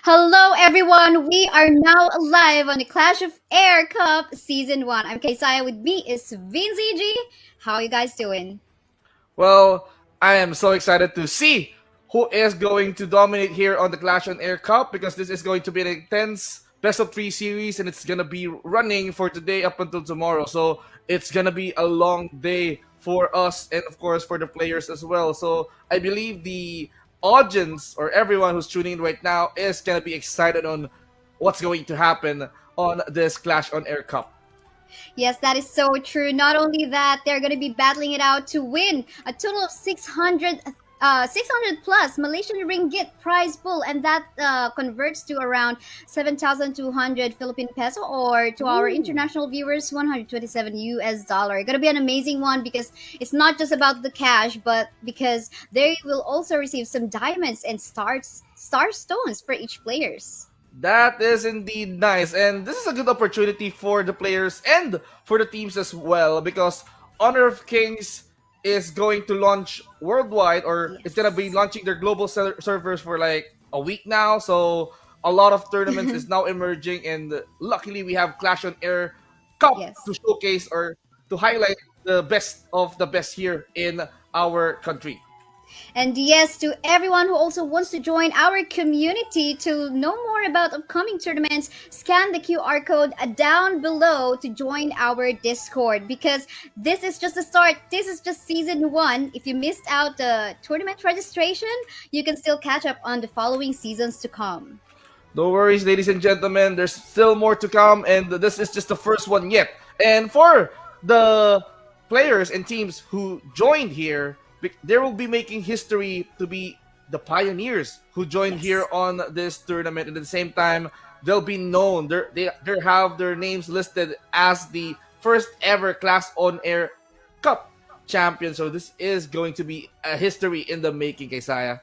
Hello, everyone. We are now live on the Clash of Air Cup Season 1. I'm Kaisaya. With me is Vinzi. How are you guys doing? Well, I am so excited to see who is going to dominate here on the Clash on Air Cup because this is going to be an intense best of three series and it's gonna be running for today up until tomorrow. So it's gonna be a long day for us and of course for the players as well. So I believe the audience or everyone who's tuning in right now is gonna be excited on what's going to happen on this Clash on Air Cup. Yes, that is so true. Not only that, they're going to be battling it out to win a total of 600 plus Malaysian ringgit prize pool, and that converts to around 7,200 Philippine peso, or to our Ooh. international viewers, 127 US dollar. Going to be an amazing one because it's not just about the cash, but because they will also receive some diamonds and star stones for each players. That is indeed nice. And this is a good opportunity for the players and for the teams as well because Honor of Kings is going to launch worldwide or it's going to be Yes. launching their global servers for like a week now. So a lot of tournaments is now emerging and luckily we have Clash on Air Cup Yes. to showcase or to highlight the best of the best here in our country. And yes, to everyone who also wants to join our community to know more about upcoming tournaments, scan the QR code down below to join our Discord because this is just the start. This is just season 1. If you missed out the tournament registration, you can still catch up on the following seasons to come. No worries, ladies and gentlemen. There's still more to come, and this is just the first one yet. And for the players and teams who joined here, they will be making history to be the pioneers who joined here Yes. on this tournament. And at the same time, they'll be known. They have their names listed as the first ever Class On Air Cup champion. So this is going to be a history in the making, Kaisaya.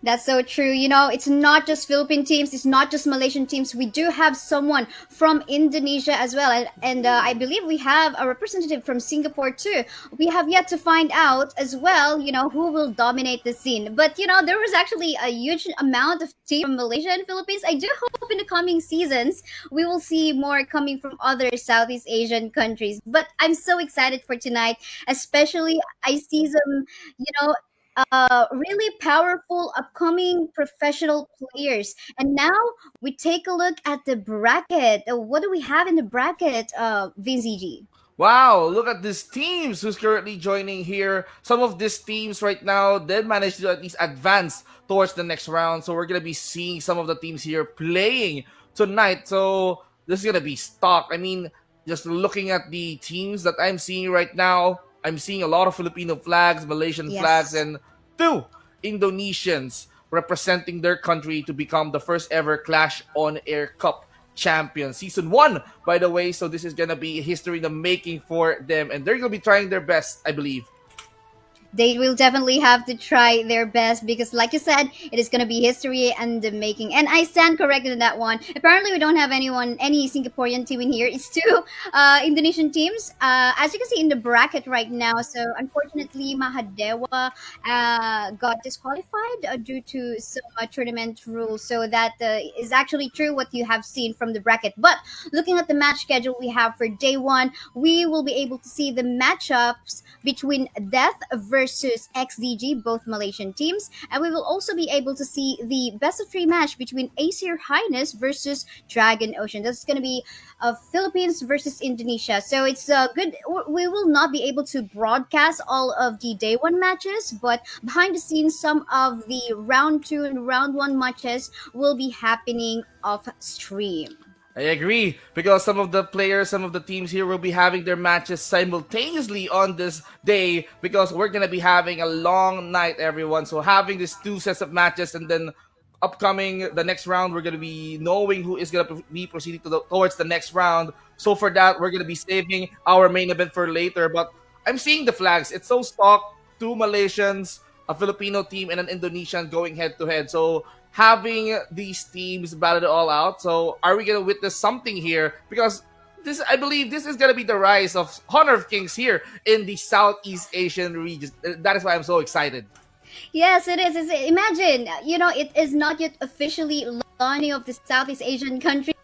That's so true. You know, it's not just Philippine teams, it's not just Malaysian teams. We do have someone from Indonesia as well. And I believe we have a representative from Singapore too. We have yet to find out as well, who will dominate the scene. But, there was actually a huge amount of teams from Malaysia and Philippines. I do hope in the coming seasons we will see more coming from other Southeast Asian countries. But I'm so excited for tonight, especially I see some, you know, really powerful upcoming professional players. And now we take a look at the bracket. What do we have in the bracket, VZG? Wow, look at these teams who's currently joining here. Some of these teams right now did manage to at least advance towards the next round. So we're gonna be seeing some of the teams here playing tonight. So this is gonna be stock. I mean, just looking at the teams that I'm seeing right now, I'm seeing a lot of Filipino flags, Malaysian flags, Yes. and two Indonesians representing their country to become the first ever Clash on Air Cup champion. Season 1, by the way, so this is gonna be history in the making for them, and they're gonna be trying their best, I believe. They will definitely have to try their best because, like you said, it is going to be history and the making. And I stand corrected in that one. Apparently, we don't have any Singaporean team in here. It's two Indonesian teams, as you can see in the bracket right now. So, unfortunately, Mahadewa got disqualified due to some tournament rules. So, that is actually true what you have seen from the bracket. But looking at the match schedule we have for day one, we will be able to see the matchups between Death versus XDG, both Malaysian teams. And we will also be able to see the best of three match between Acer Highness versus Dragon Ocean. This is going to be Philippines versus Indonesia. So it's good. We will not be able to broadcast all of the day one matches, but behind the scenes, some of the round two and round one matches will be happening off stream. I agree because some of the players, some of the teams here will be having their matches simultaneously on this day because we're gonna be having a long night, everyone. So having these two sets of matches and then upcoming the next round, we're gonna be knowing who is gonna be proceeding towards the next round. So for that, we're gonna be saving our main event for later. But I'm seeing the flags. It's so stock. Two Malaysians, a Filipino team, and an Indonesian going head to head. So having these teams battle it all out. So are we gonna witness something here? Because this, I believe, this is gonna be the rise of Honor of Kings here in the Southeast Asian region. That is why I'm so excited. Yes, it is. Imagine, it is not yet officially launching of the Southeast Asian countries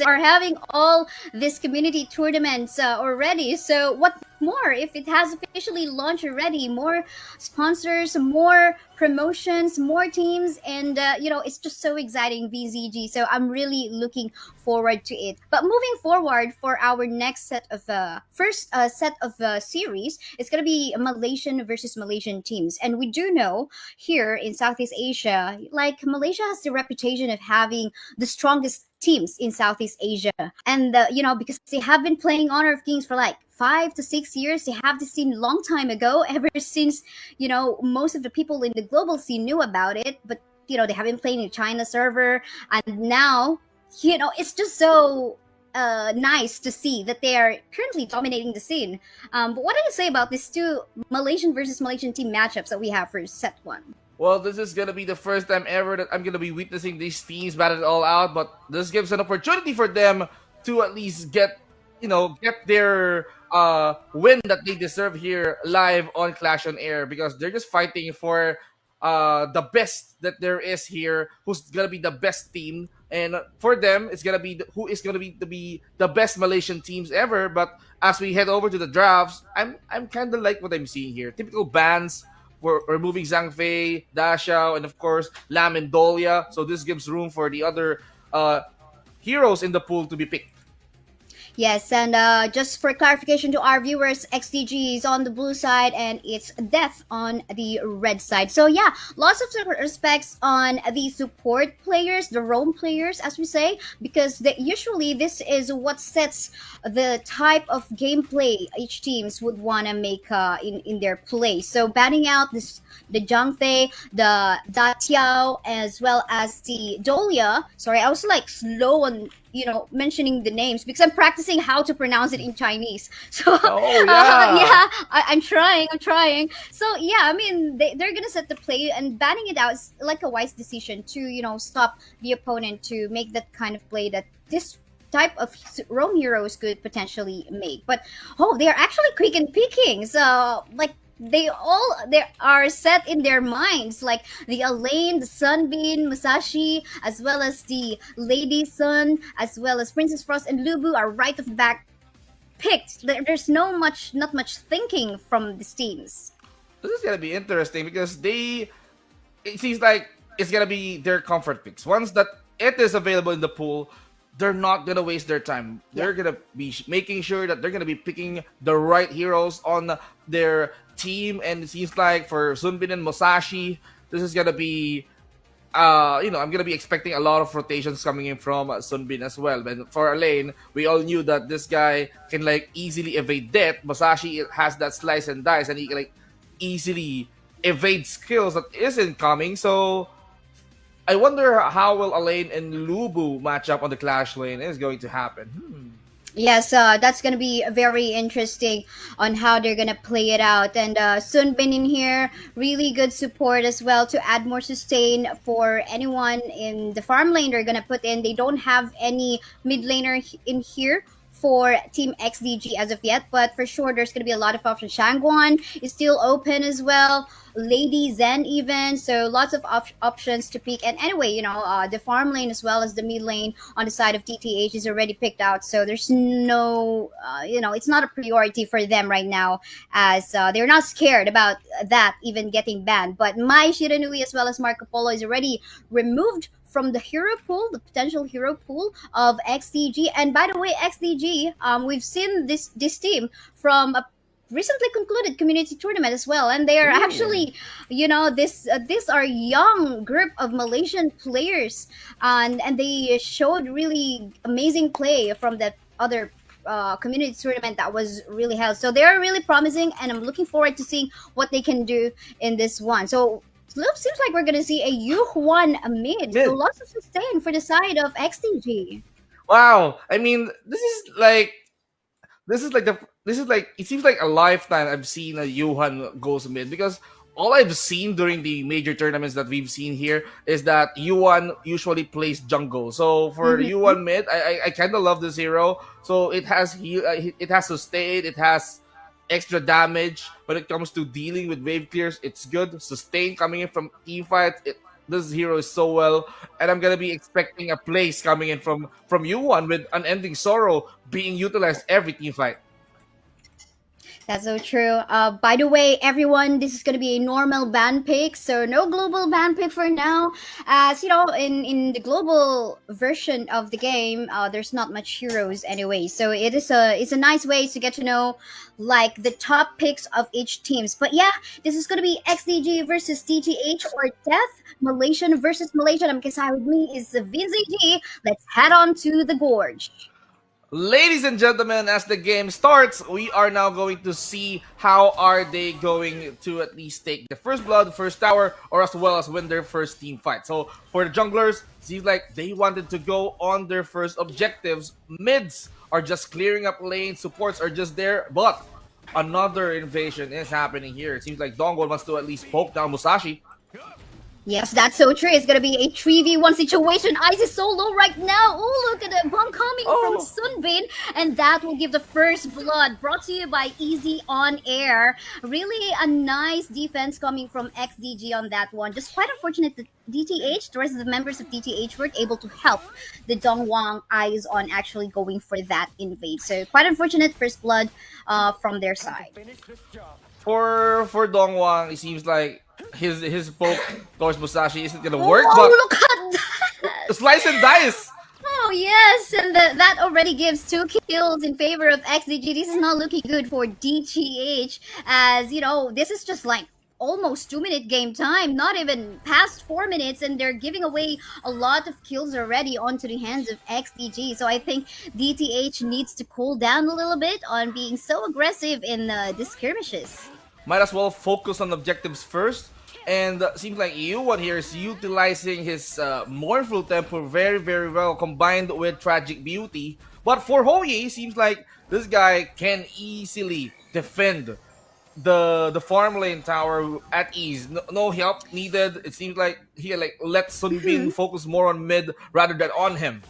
are having all these community tournaments already. So what more if it has officially launched already? More sponsors, more promotions, more teams, and it's just so exciting, VZG. So I'm really looking forward to it. But moving forward for our next set of first set of series, it's gonna be Malaysian versus Malaysian teams, and we do know here in Southeast Asia, like Malaysia has the reputation of having the strongest teams in Southeast Asia. And because they have been playing Honor of Kings for like 5 to 6 years, they have this scene long time ago, ever since most of the people in the global scene knew about it. But they have been playing in China server, and now it's just so nice to see that they are currently dominating the scene. But what do you say about these two Malaysian versus Malaysian team matchups that we have for set one? Well, this is gonna be the first time ever that I'm gonna be witnessing these teams battle it all out, but this gives an opportunity for them to at least get their win that they deserve here live on Clash on Air, because they're just fighting for the best that there is here, who's gonna be the best team, and for them it's gonna be who is gonna be the best Malaysian teams ever. But as we head over to the drafts, I'm kind of like what I'm seeing here: typical bans. We're removing Zhang Fei, Da Xiao, and of course Lam and Dolia. So this gives room for the other heroes in the pool to be picked. Yes, and just for clarification to our viewers, XDG is on the blue side and it's Death on the red side. So yeah, lots of respects on the support players, the roam players, as we say, because usually this is what sets the type of gameplay each teams would want to make in their play. So banning out the Zhang Fei, the Da Tiao, as well as the Dolia. Sorry, I was like slow on mentioning the names because I'm practicing how to pronounce it in Chinese. So Oh yeah. yeah, I'm trying. I'm trying. So yeah, I mean they're gonna set the play, and banning it out is like a wise decision to stop the opponent to make that kind of play that this type of roam heroes could potentially make. But they are actually quick and picking. So like they are set in their minds, like the Elaine, the Sunbeam, Musashi, as well as the Lady Sun, as well as Princess Frost and Lubu are right off the back picked. There's not much thinking from these teams. This is gonna be interesting because it seems like it's gonna be their comfort picks. Once that it is available in the pool, they're not gonna waste their time. Yeah. They're gonna be making sure that they're gonna be picking the right heroes on their team. And it seems like for Sunbin and Musashi, this is gonna be I'm gonna be expecting a lot of rotations coming in from Sunbin as well. But for Elaine, we all knew that this guy can like easily evade death. Musashi has that slice and dice, and he can like easily evade skills that isn't coming. So I wonder how will Elaine and Lubu match up on the Clash lane is going to happen. Yes, that's gonna be very interesting on how they're gonna play it out. And Sunbin in here, really good support as well to add more sustain for anyone in the farm lane they're gonna put in. They don't have any mid laner in here for Team XDG as of yet, but for sure there's gonna be a lot of options. Shangguan is still open as well. Lady Zen even, so lots of options to pick. And anyway, the farm lane as well as the mid lane on the side of DTH is already picked out, so there's no it's not a priority for them right now, as they're not scared about that even getting banned. But Mai Shiranui as well as Marco Polo is already removed from the hero pool, the potential hero pool of XDG. And by the way, XDG, we've seen this team from a recently concluded community tournament as well, and they are Ooh. actually this are young group of Malaysian players, and they showed really amazing play from that other community tournament that was really held. So they are really promising, and I'm looking forward to seeing what they can do in this one. So seems like we're gonna see a Yuhuan mid, so Mid. lots of sustain for the side of XDG. Wow. I mean, this is like it seems like a lifetime I've seen a Johan goes mid, because all I've seen during the major tournaments that we've seen here is that Yuan usually plays jungle. So for the Mm-hmm. Yuan mid, I kind of love this hero. So it has sustain, it has extra damage when it comes to dealing with wave clears. It's good. Sustain coming in from team fights. This hero is so well, and I'm gonna be expecting a place coming in from you one with unending sorrow being utilized every team fight. That's so true. By the way, everyone, this is going to be a normal ban pick, so no global ban pick for now. As you know, in the global version of the game, there's not much heroes anyway, so it's a nice way to get to know like the top picks of each teams. But yeah, this is going to be XDG versus DTH or Death. Malaysian versus Malaysian. I'm Kaisaya, with me is VZG. Let's head on to the gorge. Ladies and gentlemen, as the game starts, we are now going to see how are they going to at least take the first blood, first tower, or as well as win their first team fight. So for the junglers, seems like they wanted to go on their first objectives. Mids are just clearing up lanes, supports are just there, but another invasion is happening here. It seems like Dongwon wants to at least poke down Musashi. Yes, that's so true. It's gonna be a 3v1 situation. Ice is so low right now. Oh, look at the bomb coming from Oh, Sunbin. And that will give the first blood. Brought to you by Easy on Air. Really a nice defense coming from XDG on that one. Just quite unfortunate that DTH, the rest of the members of DTH weren't able to help the Dongwang Eyes on actually going for that invade. So quite unfortunate first blood from their side. for Dongwang, it seems like his poke towards Musashi isn't gonna work, Oh, but look at that! slice and dice. Oh yes, and that already gives 2 kills in favor of XDG. This is not looking good for DTH, as you know, this is just like almost 2 minute game time, not even past 4 minutes, and they're giving away a lot of kills already onto the hands of XDG. So I think DTH needs to cool down a little bit on being so aggressive in the skirmishes. Might as well focus on objectives first. And seems like Yuan here is utilizing his mournful tempo very, very well combined with tragic beauty. But for Hoye, seems like this guy can easily defend the farm lane tower at ease. No, no help needed. It seems like he like let Sunbin focus more on mid rather than on him.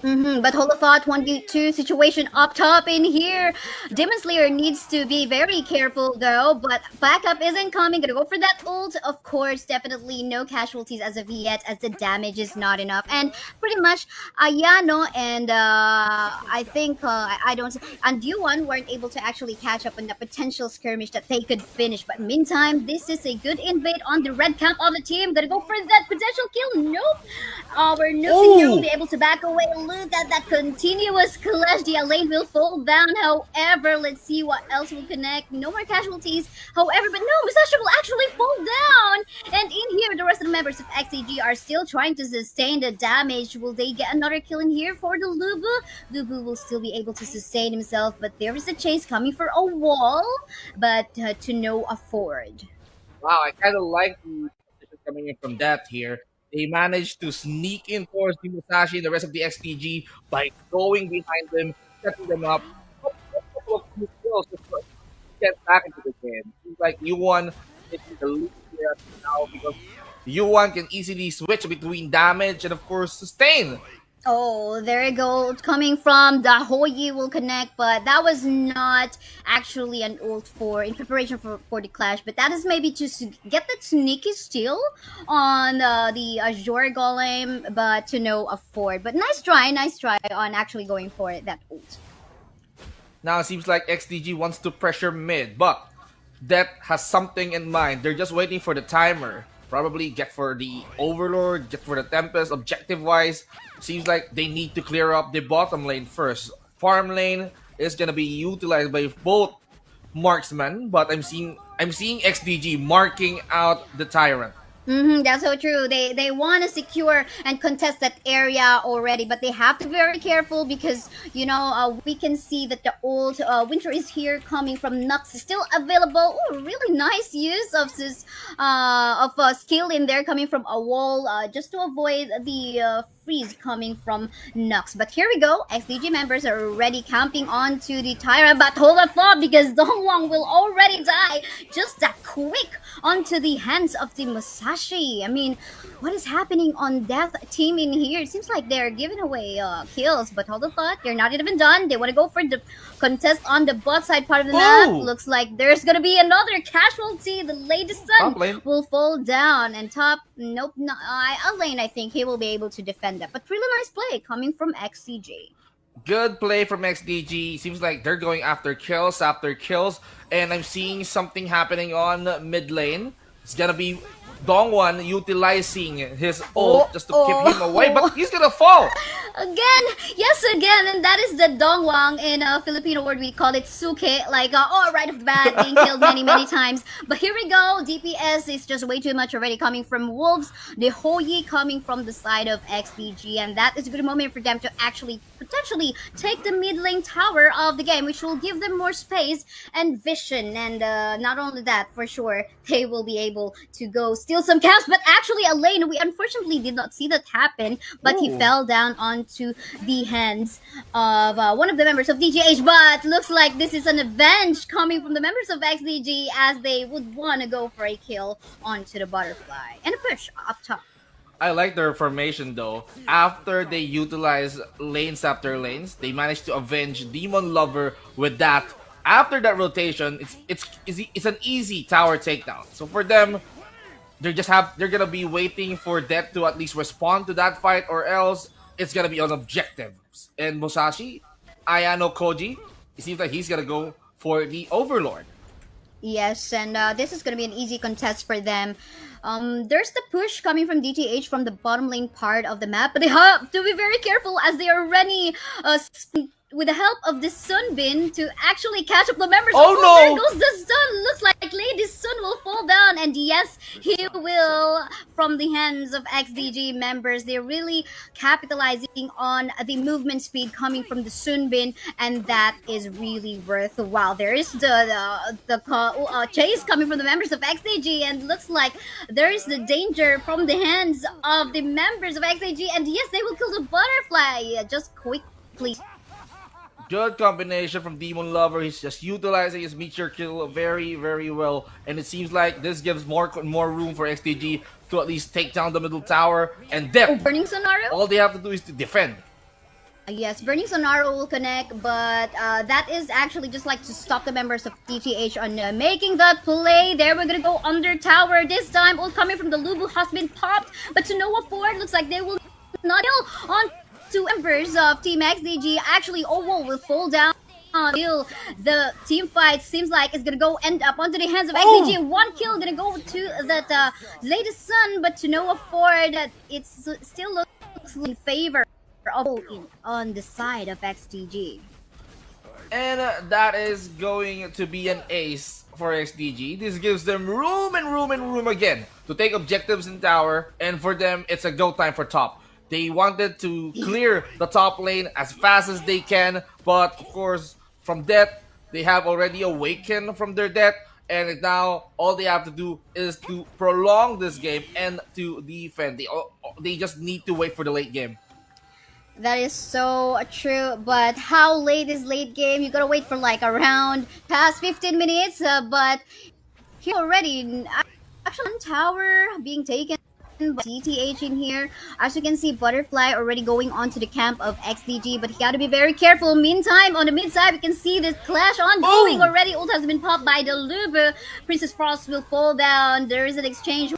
But hold the thought, 1v2 situation up top in here. Demon Slayer needs to be very careful though, but backup isn't coming. Gonna go for that ult. Of course, definitely no casualties as of yet, as the damage is not enough. And pretty much Ayano and I think I don't and Yuan weren't able to actually catch up on the potential skirmish that they could finish. But meantime, this is a good invade on the red camp of the team. Gonna go for that potential kill. Nope. Our noobs in here will Oh, be able to back away. Look at that continuous clash. The lane will fall down. However, let's see what else will connect. No more casualties. However, but no, Musashi will actually fall down. And in here, the rest of the members of XCG are still trying to sustain the damage. Will they get another kill in here for the Lubu? Lubu will still be able to sustain himself, but there is a chase coming for a wall, but to no afford. wow, I kind of like the competition coming in from that here. They managed to sneak in towards the Musashi and the rest of the XTG by going behind them, setting them up. A couple of few kills just to get back into the game. Seems like Yuan is the lead here now because Yuan can easily switch between damage and of course sustain. Oh, there you go. Coming from the Hoyi will connect, but that was not actually an ult for in preparation for the clash. But that is maybe to get that sneaky steal on the Azure Golem, but to no afford. But nice try on actually going for it, that ult. Now it seems like XDG wants to pressure mid, but that has something in mind. They're just waiting for the timer. Probably get for the Overlord, get for the Tempest. Objective wise, seems like they need to clear up the bottom lane first. Farm lane is gonna be utilized by both marksmen, but I'm seeing XDG marking out the Tyrant. That's so true. They want to secure and contest that area already, but they have to be very careful because we can see that the old Winter is here coming from Nux is still available. Oh, really nice use of this skill in there coming from a wall just to avoid the freeze coming from Nux. But here we go. XDG members are already camping onto the Tyrant, but hold the thought because Dongwang will already die just that quick onto the hands of the Musashi. Musashi. I mean, what is happening on Death Team in here? It seems like they're giving away kills, but hold on thought, they're not even done. They want to go for the contest on the bot side part of the map. Oh, Looks like there's gonna be another casualty. The latest top sun lane. will fall down, and top, nope, no, Lane, I think he will be able to defend that. But really nice play coming from XCG. Good play from XDG. Seems like they're going after kills. And I'm seeing something happening on mid lane. It's gonna be Dongwon utilizing his ult just to keep him away, but he's gonna fall. Again, yes, again, and that is the dongwang in Filipino word. We call it suke, like right off the bat, being killed many, many times. But here we go. DPS is just way too much already coming from Wolves. The Hoyi coming from the side of XDG, and that is a good moment for them to actually potentially take the mid lane tower of the game, which will give them more space and vision. And not only that, for sure, they will be able to go steal some camps. But actually, a lane, we unfortunately did not see that happen, but he Ooh. fell down onto the hands of one of the members of DTH. But looks like this is an avenge coming from the members of XDG, as they would want to go for a kill onto the butterfly and a push up top. I like their formation though. After they utilize lanes after lanes, they managed to avenge Demon Lover with that. After that rotation, it's an easy tower takedown. So for them, they're gonna be waiting for Death to at least respond to that fight, or else it's gonna be on objectives. And Musashi, Ayano Koji, it seems like he's gonna go for the Overlord. Yes, and this is going to be an easy contest for them. There's the push coming from DTH from the bottom lane part of the map, but they have to be very careful as they are already with the help of the Sunbin to actually catch up the members. Oh There no! goes the Sun. Looks like Lady Sun will fall down, and yes, he will from the hands of XDG members. They're really capitalizing on the movement speed coming from the Sunbin, and that is really worthwhile. There is the chase coming from the members of XDG, and looks like there is the danger from the hands of the members of XDG, and yes, they will kill the butterfly just quickly. Good combination from Demon Lover. He's just utilizing his meteor kill very, very well. And it seems like this gives more room for XDG to at least take down the middle tower. And Depth, Burning Sonaro? all they have to do is to defend. Yes, Burning Sonaro will connect, but that is actually just like to stop the members of DTH on making that play. There, we're gonna go under tower this time. All coming from the Lubu has been popped, but to Noah Ford looks like they will not kill on two members of Team XDG. Actually, Owo will fall down. The team fight seems like it's gonna go end up onto the hands of XDG. One kill gonna go to that latest Sun, but to Noah Ford, it still looks in favor on the side of XDG. And that is going to be an ace for XDG. This gives them room and room and room again to take objectives in tower. And for them, it's a go time for top. They wanted to clear the top lane as fast as they can. But of course, from death, they have already awakened from their death. And now all they have to do is to prolong this game and to defend. They just need to wait for the late game. That is so true, but how late is late game? You gotta wait for like around past 15 minutes, but here already, actually one tower being taken by DTH in here. As you can see, Butterfly already going onto the camp of XDG, but you gotta be very careful. Meantime, on the mid side, we can see this clash ongoing already. Ult has been popped by the Lube. Princess Frost will fall down. There is an exchange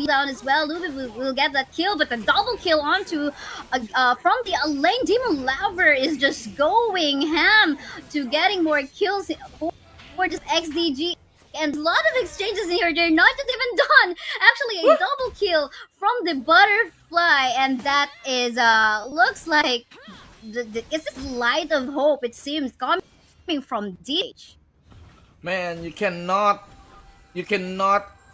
down as well. Lube will get that kill, but the double kill onto from the lane. Demon Lover is just going ham to getting more kills for just XDG. And a lot of exchanges in here. They're not even done. Actually, a double kill from the Butterfly, and that is looks like it's this light of hope. It seems coming from DH. Man, you cannot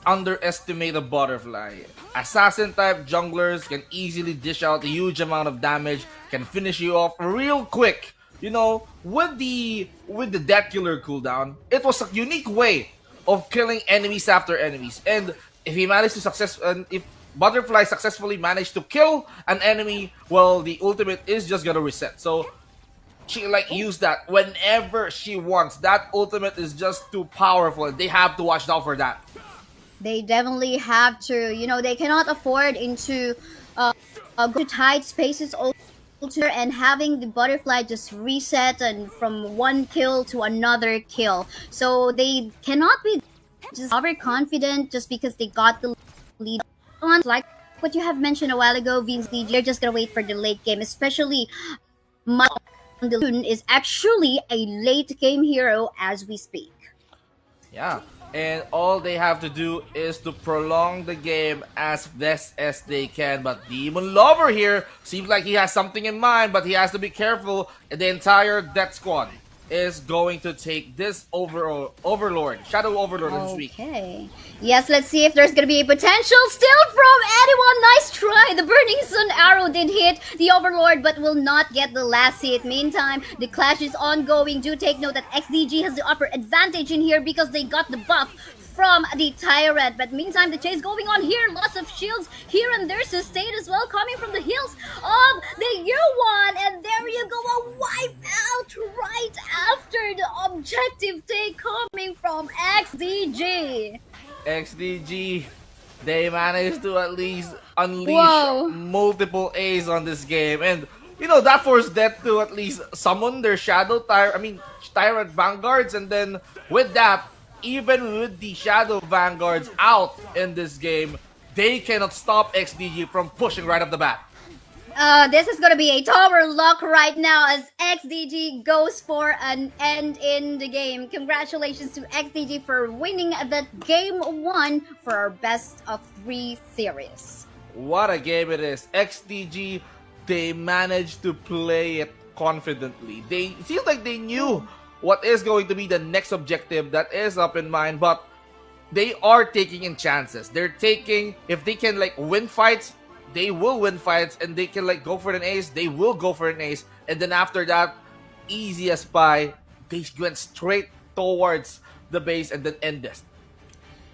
underestimate a Butterfly. Assassin type junglers can easily dish out a huge amount of damage, can finish you off real quick. You know, with the death killer cooldown, it was a unique way of killing enemies after enemies. And if he managed to if Butterfly successfully managed to kill an enemy, well, the ultimate is just gonna reset. So she like use that whenever she wants. That ultimate is just too powerful. They have to watch out for that. They definitely have to, they cannot afford into go to tight spaces also, and having the butterfly just reset and from one kill to another kill. So they cannot be just overconfident just because they got the lead on. Like what you have mentioned a while ago, VCG, they're just gonna wait for the late game, especially my the student is actually a late game hero as we speak. Yeah. And all they have to do is to prolong the game as best as they can. But Demon Lover here seems like he has something in mind, but he has to be careful. The entire Death Squad is going to take this Overlord, Shadow Overlord this week. Okay. Yes, let's see if there's gonna be a potential still from anyone. Nice try. The Burning Sun arrow did hit the Overlord, but will not get the last hit. Meantime, the clash is ongoing. Do take note that XDG has the upper advantage in here because they got the buff from the Tyrant. But meantime, the chase going on here. Lots of shields here and there sustained as well, coming from the hills of the U1. And there you go, a wipe out right after the objective take coming from XDG. XDG, they managed to at least unleash Whoa. multiple A's on this game. And, that forced Death to at least summon their Tyrant Vanguards. And then with that, even with the Shadow Vanguards out in this game, they cannot stop XDG from pushing right off the bat. This is gonna be a tower lock right now as XDG goes for an end in the game. Congratulations to XDG for winning the game 1 for our best of 3 series. What a game it is. XDG, they managed to play it confidently. It seems like they knew what is going to be the next objective that is up in mind, but they are taking in chances. They're taking, if they can win fights, they will win fights, and they can go for an ace, they will go for an ace, and then after that, easy as pie, they went straight towards the base and then end this.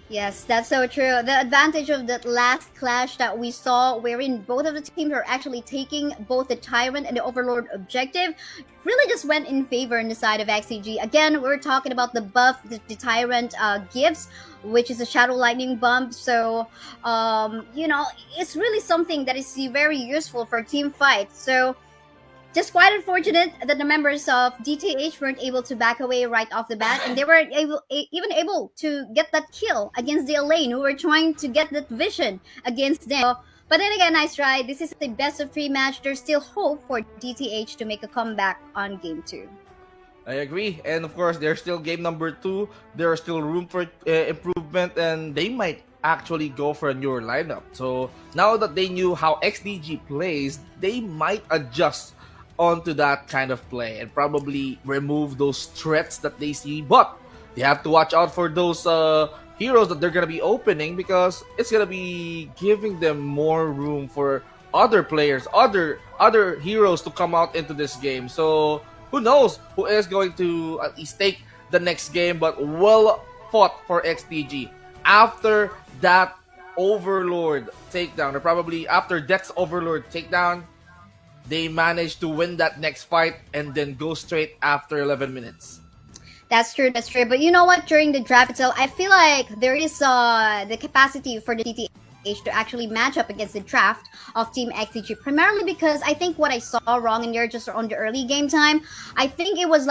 Yes, that's so true. The advantage of that last clash that we saw, wherein both of the teams are actually taking both the Tyrant and the Overlord objective, really just went in favor on the side of XCG. Again, we're talking about the buff the Tyrant gives, which is a Shadow Lightning bump. So, it's really something that is very useful for team fights. So, just quite unfortunate that the members of DTH weren't able to back away right off the bat, and they weren't even able to get that kill against the Elaine, who were trying to get that vision against them. But then again, nice try. This is the best of 3 match. There's still hope for DTH to make a comeback on game 2. I agree, and of course, there's still game number 2. There's still room for improvement, and they might actually go for a newer lineup. So now that they knew how XDG plays, they might adjust onto that kind of play and probably remove those threats that they see. But they have to watch out for those heroes that they're going to be opening, because it's going to be giving them more room for other players, other heroes to come out into this game. So who knows who is going to at least take the next game, but well fought for XDG. After that Overlord takedown, or probably after Death's Overlord takedown, they managed to win that next fight and then go straight after 11 minutes. That's true, that's true. But you know what? During the draft itself, I feel like there is the capacity for the DTH to actually match up against the draft of Team XTG. Primarily because I think what I saw wrong in there just on the early game time, I think it was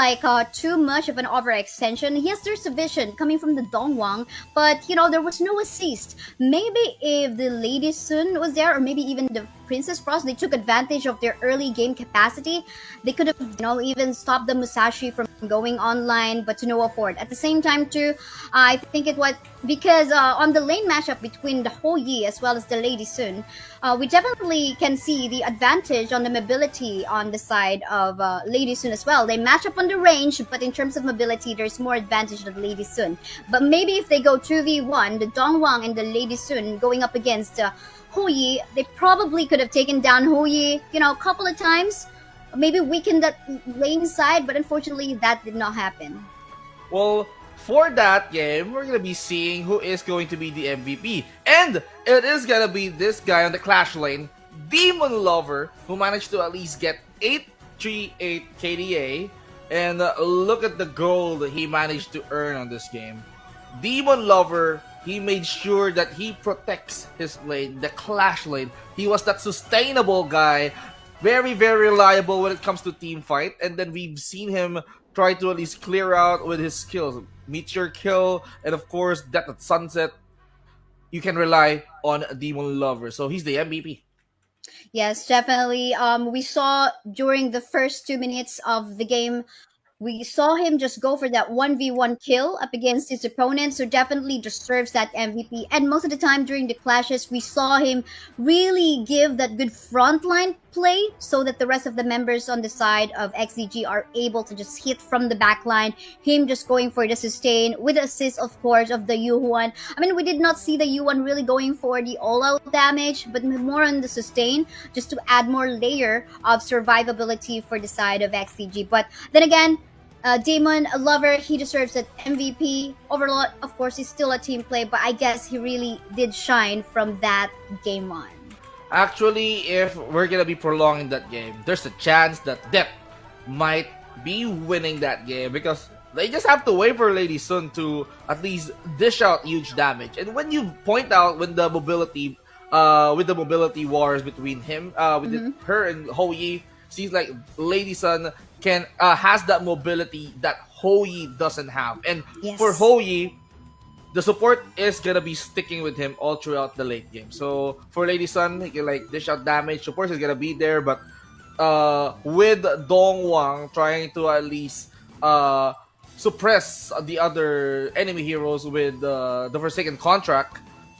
too much of an overextension. Yes, there's a vision coming from the Dongwang, but there was no assist. Maybe if the Lady Sun was there, or maybe even the Princess Frost, they took advantage of their early game capacity. They could have, even stopped the Musashi from going online, but to no afford. At the same time, too, I think it was because on the lane matchup between the Ho Yi as well as the Lady Sun, we definitely can see the advantage on the mobility on the side of Lady Sun as well. They match up on the range, but in terms of mobility, there's more advantage of Lady Sun. But maybe if they go 2v1, the Dongwang and the Lady Sun going up against Ho Yi, they probably could have taken down Ho Yi, a couple of times. Maybe weakened that lane side, but unfortunately that did not happen. Well, for that game, we're going to be seeing who is going to be the MVP. And it is going to be this guy on the Clash lane, Demon Lover, who managed to at least get 838 KDA. And look at the gold he managed to earn on this game. Demon Lover he made sure that he protects his lane, the clash lane. He was that sustainable guy, very, very reliable when it comes to team fight. And then we've seen him try to at least clear out with his skills. Meteor kill, and of course, Death at Sunset. You can rely on Demon Lover. So he's the MVP. Yes, definitely. We saw during the first 2 minutes of the game, we saw him just go for that 1v1 kill up against his opponent, so definitely deserves that MVP. And most of the time during the clashes, we saw him really give that good frontline play so that the rest of the members on the side of XDG are able to just hit from the back line. Him just going for the sustain with the assist, of course, of the Yuhuan. I mean, we did not see the Yuhuan really going for the all-out damage, but more on the sustain just to add more layer of survivability for the side of XDG. But then again, Damon, a lover, he deserves an MVP. Overall, of course, he's still a team play, but I guess he really did shine from that game one. Actually, if we're gonna be prolonging that game, there's a chance that Depp might be winning that game because they just have to wait for Lady Sun to at least dish out huge damage. And when you point out when the mobility, with the mobility wars between him, her and Ho Yi, seems like Lady Sun can has that mobility that Ho Yi doesn't have. And Yes. for Ho Yi, the support is gonna be sticking with him all throughout the late game. So for Lady Sun, he can like dish out damage. Support is gonna be there, but with Dong Wang trying to at least suppress the other enemy heroes with the Forsaken contract,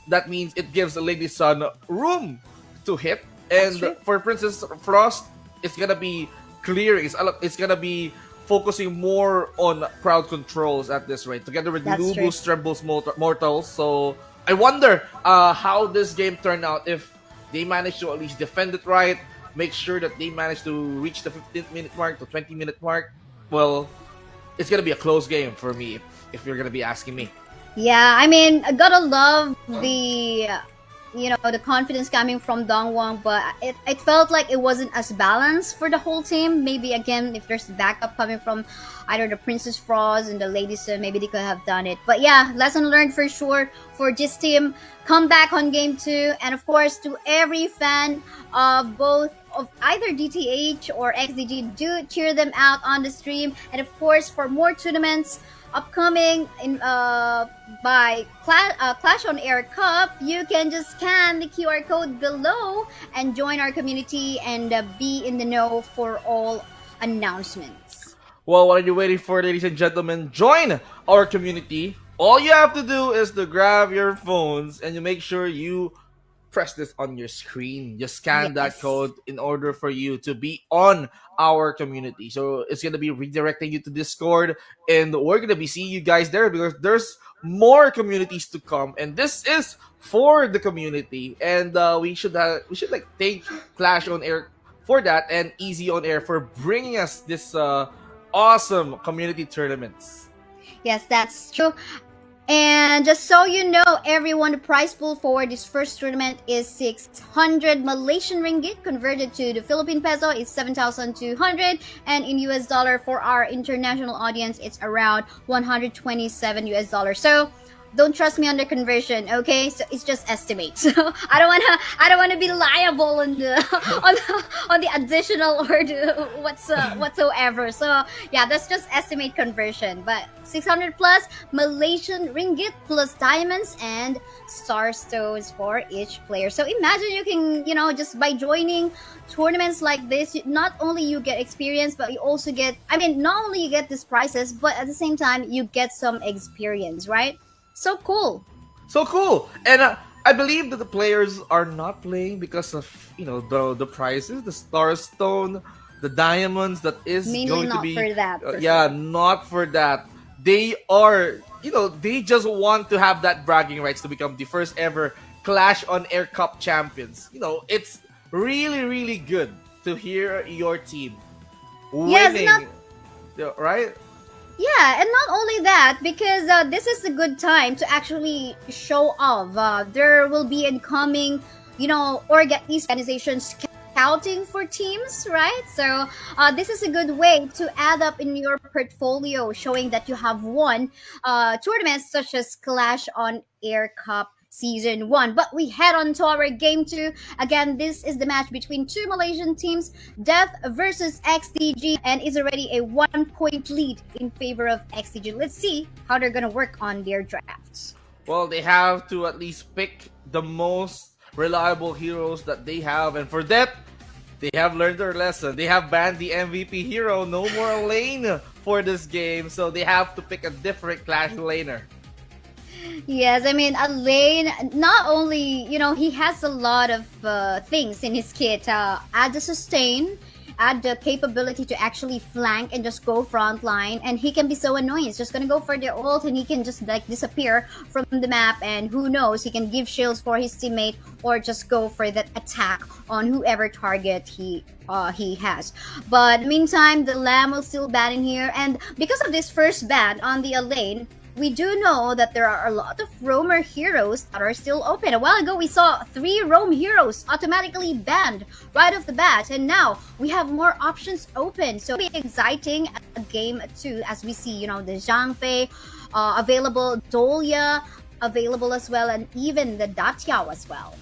that means it gives Lady Sun room to hit. And true. for Princess Frost, it's gonna be clearing. It's gonna be focusing more on crowd controls at this rate, together with That's true. Lubus, Trembles, Mortals. So I wonder how this game turned out if they manage to at least defend it right, make sure that they manage to reach the 15-minute mark, the 20-minute mark. Well, it's gonna be a close game for me if you're gonna be asking me. Yeah, I mean, I gotta love the the confidence coming from Dongwon, but it felt like it wasn't as balanced for the whole team. Maybe again, if there's backup coming from either the Princess Frost and the Lady Sun, maybe they could have done it. But yeah, lesson learned for sure for this team. Come back on game 2, and of course to every fan of both of either DTH or XDG, do cheer them out on the stream. And of course, for more tournaments upcoming in by Clash on Air Cup, you can just scan the QR code below and join our community and be in the know for all announcements. Well, what are you waiting for, ladies and gentlemen? Join our community. All you have to do is to grab your phones and you make sure you press this on your screen. Just scan that Yes. code in order for you to be on our community. So it's gonna be redirecting you to Discord, and we're gonna be seeing you guys there because there's more communities to come, and this is for the community. And we should like thank Clash on Air for that, and Easy on Air for bringing us this awesome community tournaments. Yes, that's true. And just so you know, everyone, the prize pool for this first tournament is 600 Malaysian ringgit. Converted to the Philippine peso is 7,200. And in US dollar for our international audience, it's around 127 US dollars. So don't trust me on the conversion, okay? So it's just estimate. So I don't wanna be liable on the on the additional or the whatsoever. So yeah, that's just estimate conversion. But 600 plus Malaysian ringgit plus diamonds and star stones for each player. So imagine you can, just by joining tournaments like this, not only you get experience, but you also get, not only you get these prizes, but at the same time you get some experience, right? So cool. So cool. And I believe that the players are not playing because of the prizes, the star stone, the diamonds that is Mainly going to not be for that. For yeah, sure. not for that. They are they just want to have that bragging rights to become the first ever Clash on Air Cup champions. It's really, really good to hear your team Yes, winning. not Right? Yeah, and not only that, because this is a good time to actually show off. There will be incoming, these organizations scouting for teams, right? So this is a good way to add up in your portfolio, showing that you have won tournaments such as Clash on Air Cup Season 1. But we head on to our game 2. Again, this is the match between two Malaysian teams, Death versus XDG, and is already a 1 point lead in favor of XDG. Let's see how they're going to work on their drafts. Well, they have to at least pick the most reliable heroes that they have, and for that, they have learned their lesson. They have banned the MVP hero. No more lane for this game, so they have to pick a different Clash laner. Yes, I mean, Elaine, not only, he has a lot of things in his kit. Add the sustain, add the capability to actually flank and just go front line. And he can be so annoying. He's just going to go for the ult and he can just like disappear from the map. And who knows, he can give shields for his teammate or just go for that attack on whoever target he has. But meantime, the Lamb will still ban in here. And because of this first ban on the Elaine, we do know that there are a lot of roamer heroes that are still open. A while ago, we saw 3 roam heroes automatically banned right off the bat, and now we have more options open. So it'll be exciting at game 2 as we see, the Zhang Fei available, Dolia available as well, and even the Datiao as well.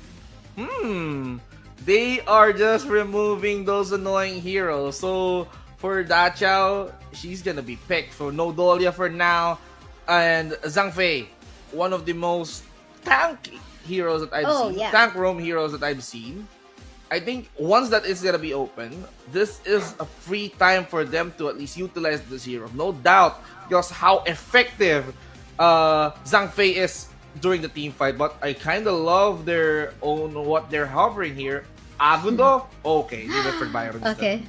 They are just removing those annoying heroes. So for Dachao, she's gonna be picked. So no Dolia for now. And Zhang Fei, one of the most tank heroes that I've seen. Yeah. Tank roam heroes that I've seen. I think once that is gonna be open, this is a free time for them to at least utilize this hero. No doubt, because how effective Zhang Fei is during the team fight. But I kind of love their own what they're hovering here. Agudo, okay, leave it for Byron. Okay.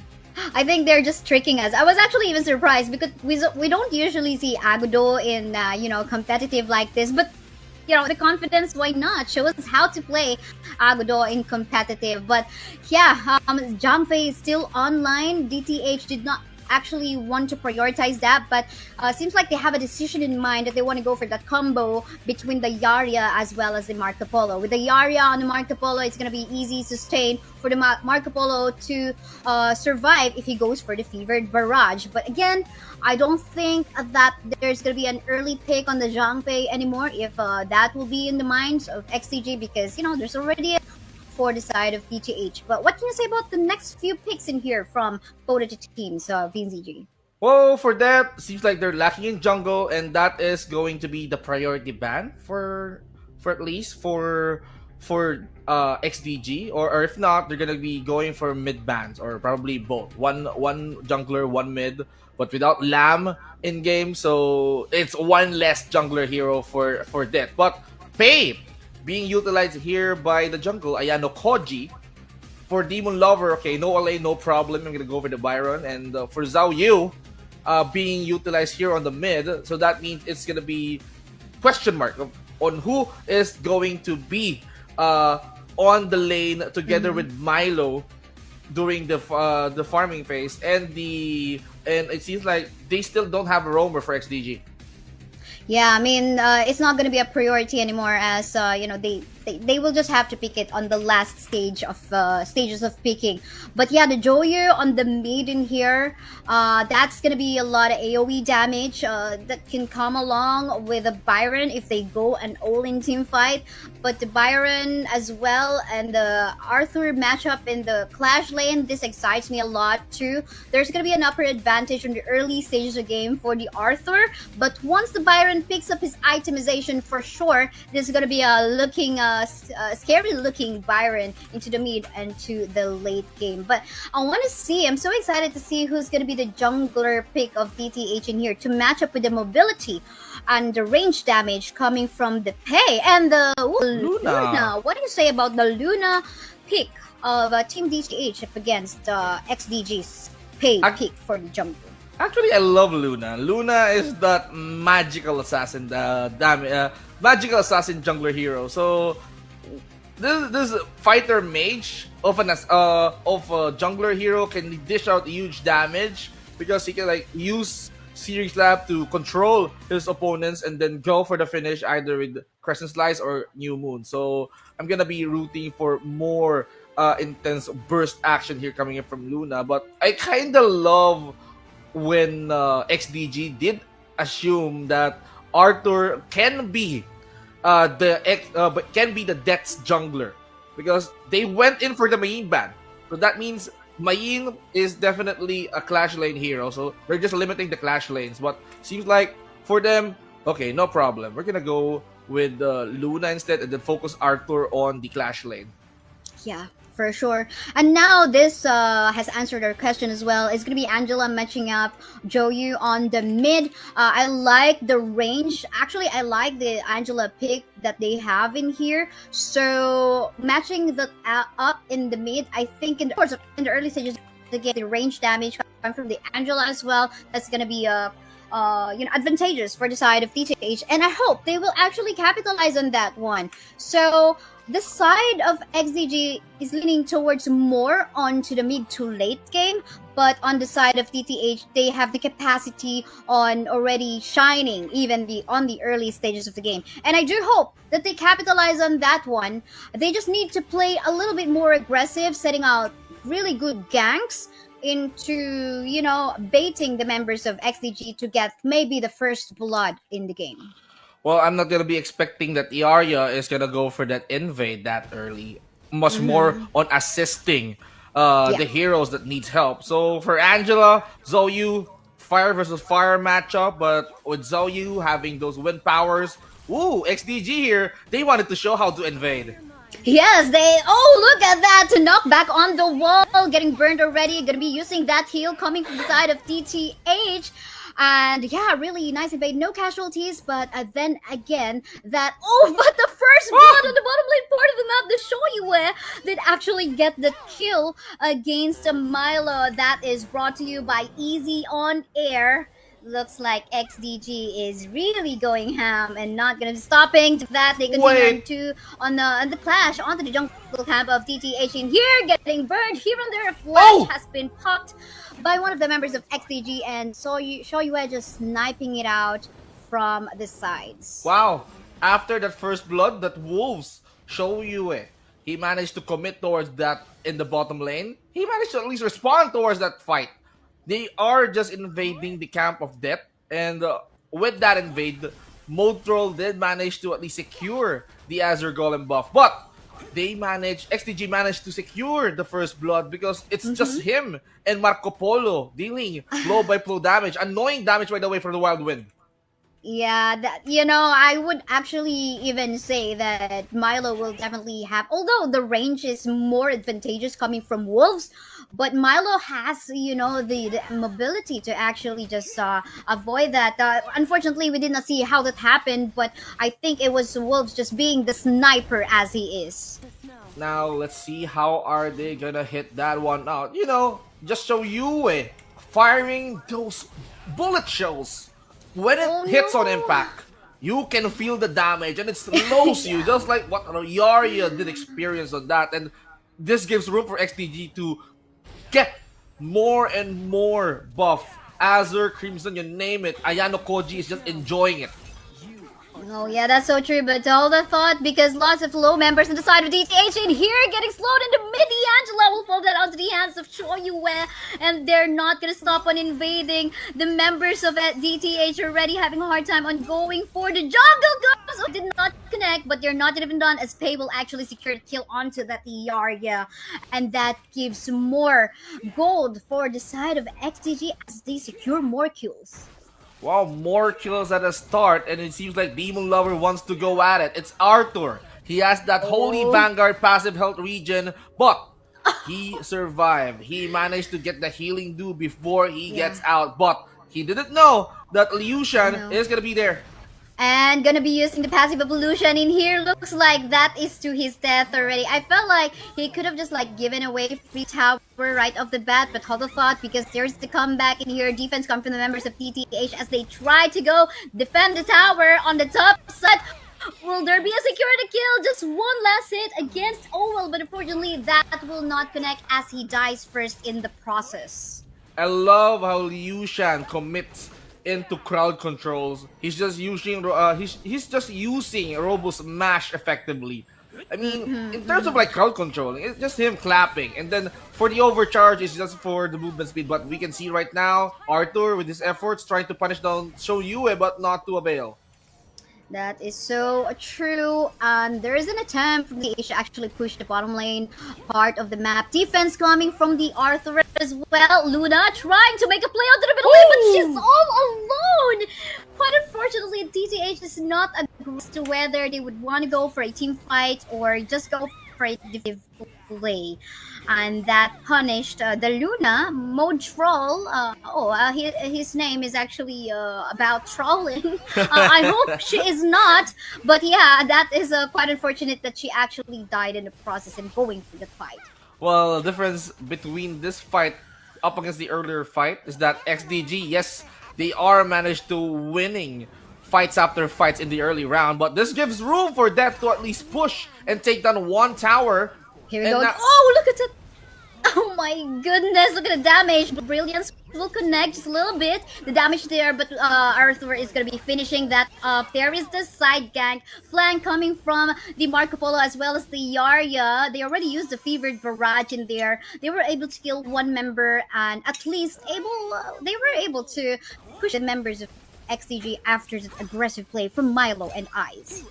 I think they're just tricking us. I was actually even surprised because we don't usually see Agudo in competitive like this. But the confidence, why not? Show us how to play Agudo in competitive. But yeah, Zhang Fei is still online. DTH did not actually want to prioritize that, but seems like they have a decision in mind that they want to go for that combo between the Yarya as well as the Marco Polo. With the Yarya on the Marco Polo, it's going to be easy sustain for the Marco Polo to survive if he goes for the Fevered Barrage. But again, I don't think that there's going to be an early pick on the Zhang Fei anymore if that will be in the minds of XDG, because there's already for the side of DTH. But what can you say about the next few picks in here from both of the teams, VNZG? Well, for that, seems like they're lacking in jungle, and that is going to be the priority ban for at least for XDG, or if not, they're gonna be going for mid bans or probably both. One jungler, one mid, but without Lamb in game, so it's one less jungler hero for that. But Pei being utilized here by the jungle, Ayano Koji. For Demon Lover, okay, no LA, no problem. I'm gonna go for the Byron. And for Zhao Yu, being utilized here on the mid, so that means it's gonna be question mark on who is going to be on the lane together with Milo during the farming phase, and it seems like they still don't have a roamer for XDG. Yeah, I mean, it's not going to be a priority anymore, as they will just have to pick it on the last stages of picking. But yeah, the Joyer on the mid in here, that's going to be a lot of AoE damage that can come along with a Byron if they go an all-in team fight. But the Byron as well and the Arthur matchup in the Clash lane, this excites me a lot too. There's going to be an upper advantage in the early stages of the game for the Arthur, but once the Byron picks up his itemization, for sure, this is going to be a scary looking Byron into the mid and to the late game. But I'm so excited to see who's going to be the jungler pick of DTH in here to match up with the mobility and the range damage coming from the Pei and the Luna. What do you say about the Luna pick of Team DTH up against XDG's Pei pick for the jungle? Actually, I love Luna. Luna is that magical assassin, magical assassin jungler hero. So this fighter mage of a jungler hero can dish out huge damage because he can use Series Lab to control his opponents and then go for the finish either with Crescent Slice or New Moon. So I'm gonna be rooting for more intense burst action here coming in from Luna. But I kind of love when XDG did assume that Arthur can be but can be the Death's jungler because they went in for the Mayin ban. So that means Mayin is definitely a Clash Lane hero. So they're just limiting the Clash lanes. But seems like for them, okay, no problem. We're gonna go with Luna instead and then focus Arthur on the Clash lane. Yeah, for sure. And now this has answered our question as well. It's gonna be Angela matching up Joyu on the mid. I like the range. Actually, I like the Angela pick that they have in here. So matching the up in the mid, I think in the, of course, in the early stages of the game, the range damage coming from the Angela as well. That's gonna be advantageous for the side of DTH, and I hope they will actually capitalize on that one. So the side of XDG is leaning towards more onto the mid to late game, but on the side of DTH, they have the capacity on already shining even on the early stages of the game. And I do hope that they capitalize on that one. They just need to play a little bit more aggressive, setting out really good ganks into baiting the members of XDG to get maybe the first blood in the game. Well, I'm not gonna be expecting that Iarya is gonna go for that invade that early. Much more on assisting Yeah. the heroes that needs help. So for Angela, Zoyu, fire versus fire matchup, but with Zoyu having those wind powers, ooh, XDG here, they wanted to show how to invade. Yes, they. Oh, look at that! To knock back on the wall, getting burned already. Gonna be using that heal coming from the side of DTH. And yeah, really nice invade. No casualties, but then again, that. Oh, but the first blood on the bottom lane part of the map, the Shoyue, did actually get the kill against Milo. That is brought to you by Easy on Air. Looks like XDG is really going ham and not gonna be stopping to that. They continue Wait, on the clash onto the jungle camp of DTH in here, getting burned here and there. A flash oh! has been popped by one of the members of XDG, and Shoyue just sniping it out from the sides. Wow. After that first blood, that Wolves show you he managed to commit towards that in the bottom lane. He managed to at least respond towards that fight. They are just invading the camp of death, and with that invade, Motroll did manage to at least secure the Azure Golem buff. But XDG managed to secure the first blood because it's just him and Marco Polo dealing blow by blow damage, annoying damage by the way from the Wild Wind. Yeah, that I would actually even say that Milo will definitely have, although the range is more advantageous coming from Wolves, but Milo has the mobility to actually just avoid that. Unfortunately, we did not see how that happened, but I think it was Wolves just being the sniper as he is. Now let's see how are they gonna hit that one out. Just show you firing those bullet shells. When it Oh hits on no! impact, you can feel the damage and it slows you, Yeah. just like what Yarya did experience on that. And this gives room for XTG to get more and more buff. Azure, Crimson, you name it. Ayano Koji is just enjoying it. Oh yeah, that's so true. But hold the thought, because lots of low members on the side of DTH in here getting slowed in the mid. Angela will fall that onto the hands of Shoyue, and they're not gonna stop on invading. The members of DTH are already having a hard time on going for the jungle goes. Oh, did not connect, but they're not even done as Pay will actually secure the kill onto that Yarya, and that gives more gold for the side of XDG as they secure more kills. Wow, more kills at the start, and it seems like Demon Lover wants to go at it. It's Arthur. He has that Holy Oh. Vanguard passive health regen, but he survived. He managed to get the healing do before he Yeah. gets out, but he didn't know that Liu Shan No. is gonna be there. And gonna be using the passive evolution in here. Looks like that is to his death already. I felt like he could have just given away free tower right off the bat, but hold the thought, because there's the comeback in here. Defense come from the members of DTH as they try to go defend the tower on the top side. Will there be a security kill? Just one last hit against Owell, but unfortunately that will not connect as he dies first in the process. I love how Liu Shan commits into crowd controls. He's just using he's just using Robo's mash effectively. I mean, in terms of Mm-hmm. like crowd controlling, it's just him clapping. And then for the overcharge, it's just for the movement speed. But we can see right now, Arthur with his efforts trying to punish down Show Yue, but not to avail. That is so true. There is an attempt from the H to actually push the bottom lane part of the map. Defense coming from the Arthur as well. Luna trying to make a play onto the middle lane, but she's Woo! all alone. Quite unfortunately, DTH is not agreed as to whether they would want to go for a team fight or just go for a defensive play. And that punished the Luna mode troll. His name is actually about trolling. I hope she is not, but yeah, that is quite unfortunate that she actually died in the process and going through the fight. Well, the difference between this fight up against the earlier fight is that XDG, yes, they are managed to winning fights after fights in the early round, but this gives room for Death to at least push and take down one tower. Here we And go. now, Oh, look at it! Oh my goodness, look at the damage. Brilliance will connect just a little bit. The damage there, but Arthur is going to be finishing that up. There is the side gank flank coming from the Marco Polo as well as the Yarya. They already used the fevered barrage in there. They were able to kill one member and at least they were able to push the members of XDG after the aggressive play from Milo and Eyes.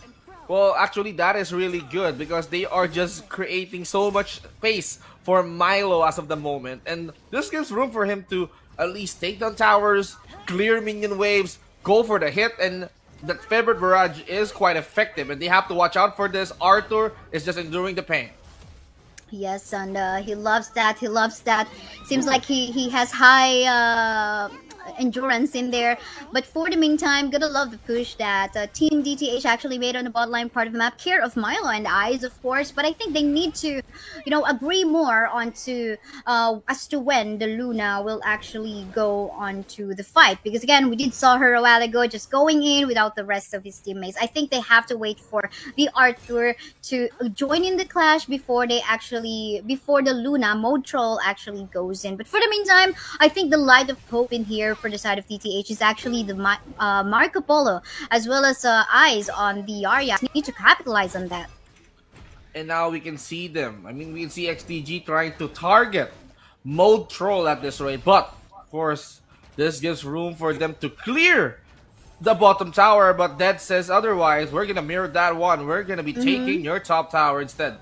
well, actually, that is really good because they are just creating so much space for Milo as of the moment. And this gives room for him to at least take down towers, clear minion waves, go for the hit, and that Fevered Barrage is quite effective. And they have to watch out for this. Arthur is just enduring the pain. Yes, and he loves that. He loves that. Seems like he has high endurance in there. But for the meantime, gotta love the push that Team DTH actually made on the bot line part of the map. Care of Milo and Eyes, of course. But I think they need to, agree more onto as to when the Luna will actually go on to the fight. Because again, we did saw her a while ago just going in without the rest of his teammates. I think they have to wait for the Arthur to join in the clash before the Luna mode troll actually goes in. But for the meantime, I think the light of hope in here for the side of DTH is actually the Marco Polo as well as Eyes on the Arya. Need to capitalize on that. And now we can see them. I mean, we can see XDG trying to target Mode Troll at this rate. But, of course, this gives room for them to clear the bottom tower. But Dead says otherwise. We're going to mirror that one. We're going to be taking your top tower instead.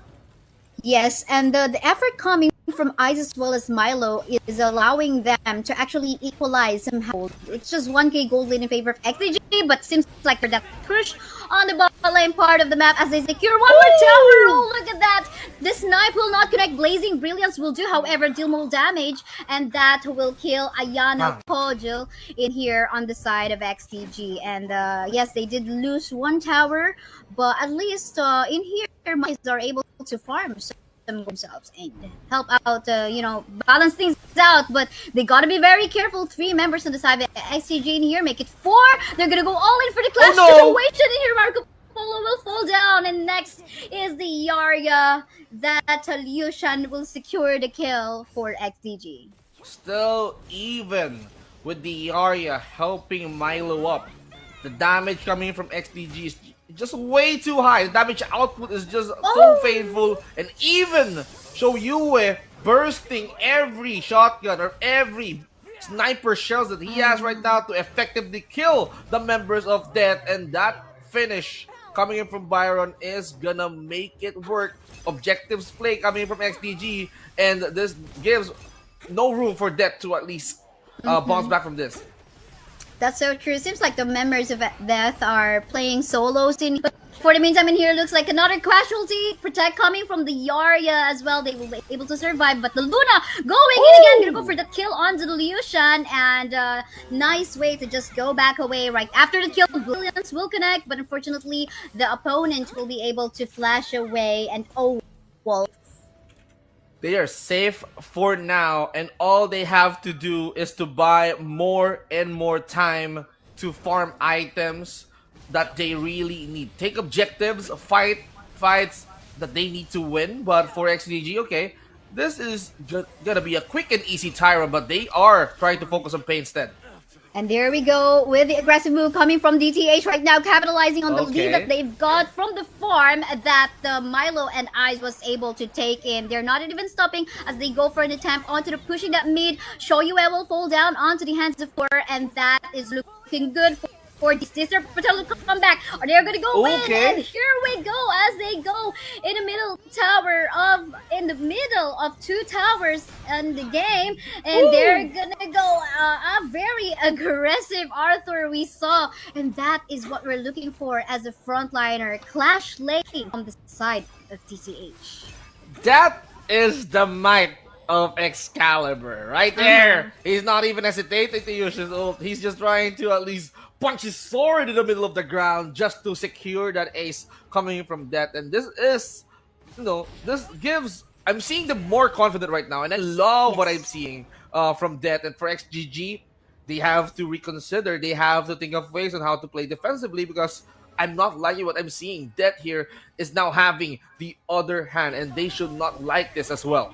Yes, and the effort coming from Ice as well as Milo is allowing them to actually equalize somehow. It's just 1k gold lead in favor of XDG, but seems like for that push on the bottom lane part of the map as they secure one more tower. Oh, look at that! The snipe will not connect. Blazing Brilliance will do, however, deal more damage, and that will kill Ayano Kojo in here on the side of XDG. And yes, they did lose one tower, but at least in here, Mice are able to farm themselves and help out, balance things out. But they gotta be very careful. 3 members on the side of XTG in here, make it 4. They're gonna go all in for the clash situation in here. Marco Polo will fall down, and next is the Yarya. That Lucian will secure the kill for XTG. Still even with the Arya helping Milo up. The damage coming from XDG is just way too high. The damage output is just so painful. And even Shoyue bursting every shotgun or every sniper shells that he has right now to effectively kill the members of Death. And that finish coming in from Byron is gonna make it work. Objectives play coming in from XDG. And this gives no room for Death to at least bounce back from this. That's so true. Seems like the members of Death are playing solos in. But for the meantime, in here looks like another casualty. Protect coming from the Yarya as well. They will be able to survive. But the Luna going in again. Gonna go for the kill onto the Lucian. And nice way to just go back away right after the kill. Brilliance will connect. But unfortunately, the opponent will be able to flash away. And oh, well. They are safe for now, and all they have to do is to buy more and more time to farm items that they really need. Take objectives, fights that they need to win. But for XDG, okay, this is gonna be a quick and easy Tyra, but they are trying to focus on Pain instead. And there we go with the aggressive move coming from DTH right now, capitalizing on the lead that Okay. they've got from the farm that Milo and Ice was able to take in. They're not even stopping as they go for an attempt onto the pushing that mid. Shoyue will fall down onto the hands of Four, and that is looking good for this. Is their potential comeback? Are they going to go win? And Okay. here we go as they go in the middle of two towers in the game, and they're Woo! gonna go a very aggressive Arthur we saw, and that is what we're looking for as a frontliner. Clash lane on the side of DTH. That is the might of Excalibur. Right Uh-huh. there. He's not even hesitating to use his ult. He's just trying to at least punch his sword in the middle of the ground just to secure that ace coming from Death. And this is, this gives. I'm seeing them more confident right now. And I love what I'm Yes. seeing from Death. And for XGG, they have to reconsider. They have to think of ways on how to play defensively because I'm not liking what I'm seeing. Death here is now having the other hand, and they should not like this as well.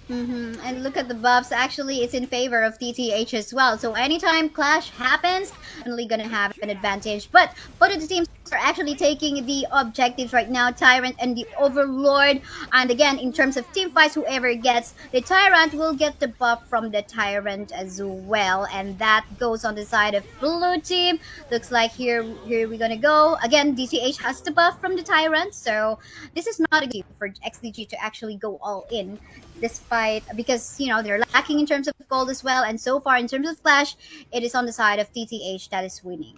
And look at the buffs. Actually, it's in favor of DTH as well. So anytime clash happens, definitely gonna have an advantage. But both of the teams are actually taking the objectives right now. Tyrant and the Overlord. And again, in terms of team fights, whoever gets the Tyrant will get the buff from the Tyrant as well. And that goes on the side of blue team. Looks like here we're gonna go. Again, DTH has the buff from the Tyrant. So this is not a game for XDG to actually go all in despite because they're lacking in terms of gold as well, and so far in terms of flash it is on the side of DTH that is winning.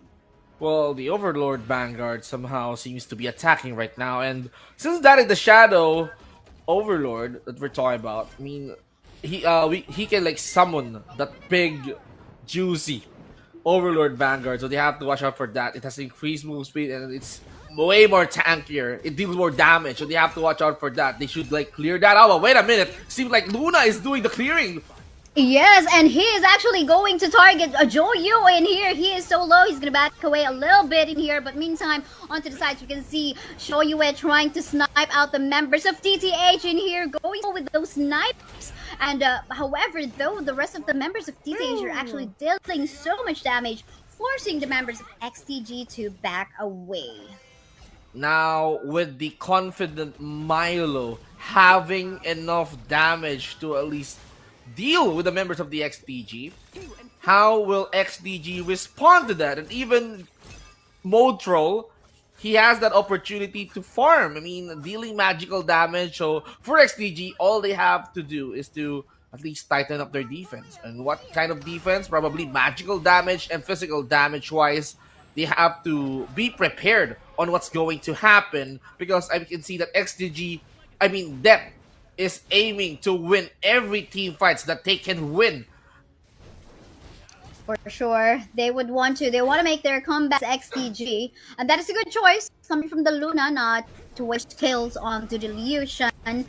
Well, the Overlord Vanguard somehow seems to be attacking right now, and since that is the Shadow Overlord that we're talking about, I mean, he can like summon that big, juicy Overlord Vanguard, so they have to watch out for that. It has increased move speed and it's way more tankier. It deals more damage, so they have to watch out for that. They should like clear that out. But wait a minute, seems like Luna is doing the clearing. Yes, and he is actually going to target Joyu in here. He is so low, he's gonna back away a little bit in here. But meantime, onto the sides, we can see Shoyue trying to snipe out the members of DTH in here, going with those snipes. And however, though, the rest of the members of DTH are actually dealing so much damage, forcing the members of XTG to back away. Now, with the confident Milo having enough damage to at least deal with the members of the XDG, how will XDG respond to that? And even Mode Troll, he has that opportunity to farm. I mean, dealing magical damage. So for XDG, all they have to do is to at least tighten up their defense. And what kind of defense? Probably magical damage and physical damage wise. They have to be prepared on what's going to happen because I can see that XDG, I mean, Depth is aiming to win every team fights that they can win. For sure. They want to make their comeback as XDG. And that is a good choice coming from the Luna, not to waste kills onto the Liushan.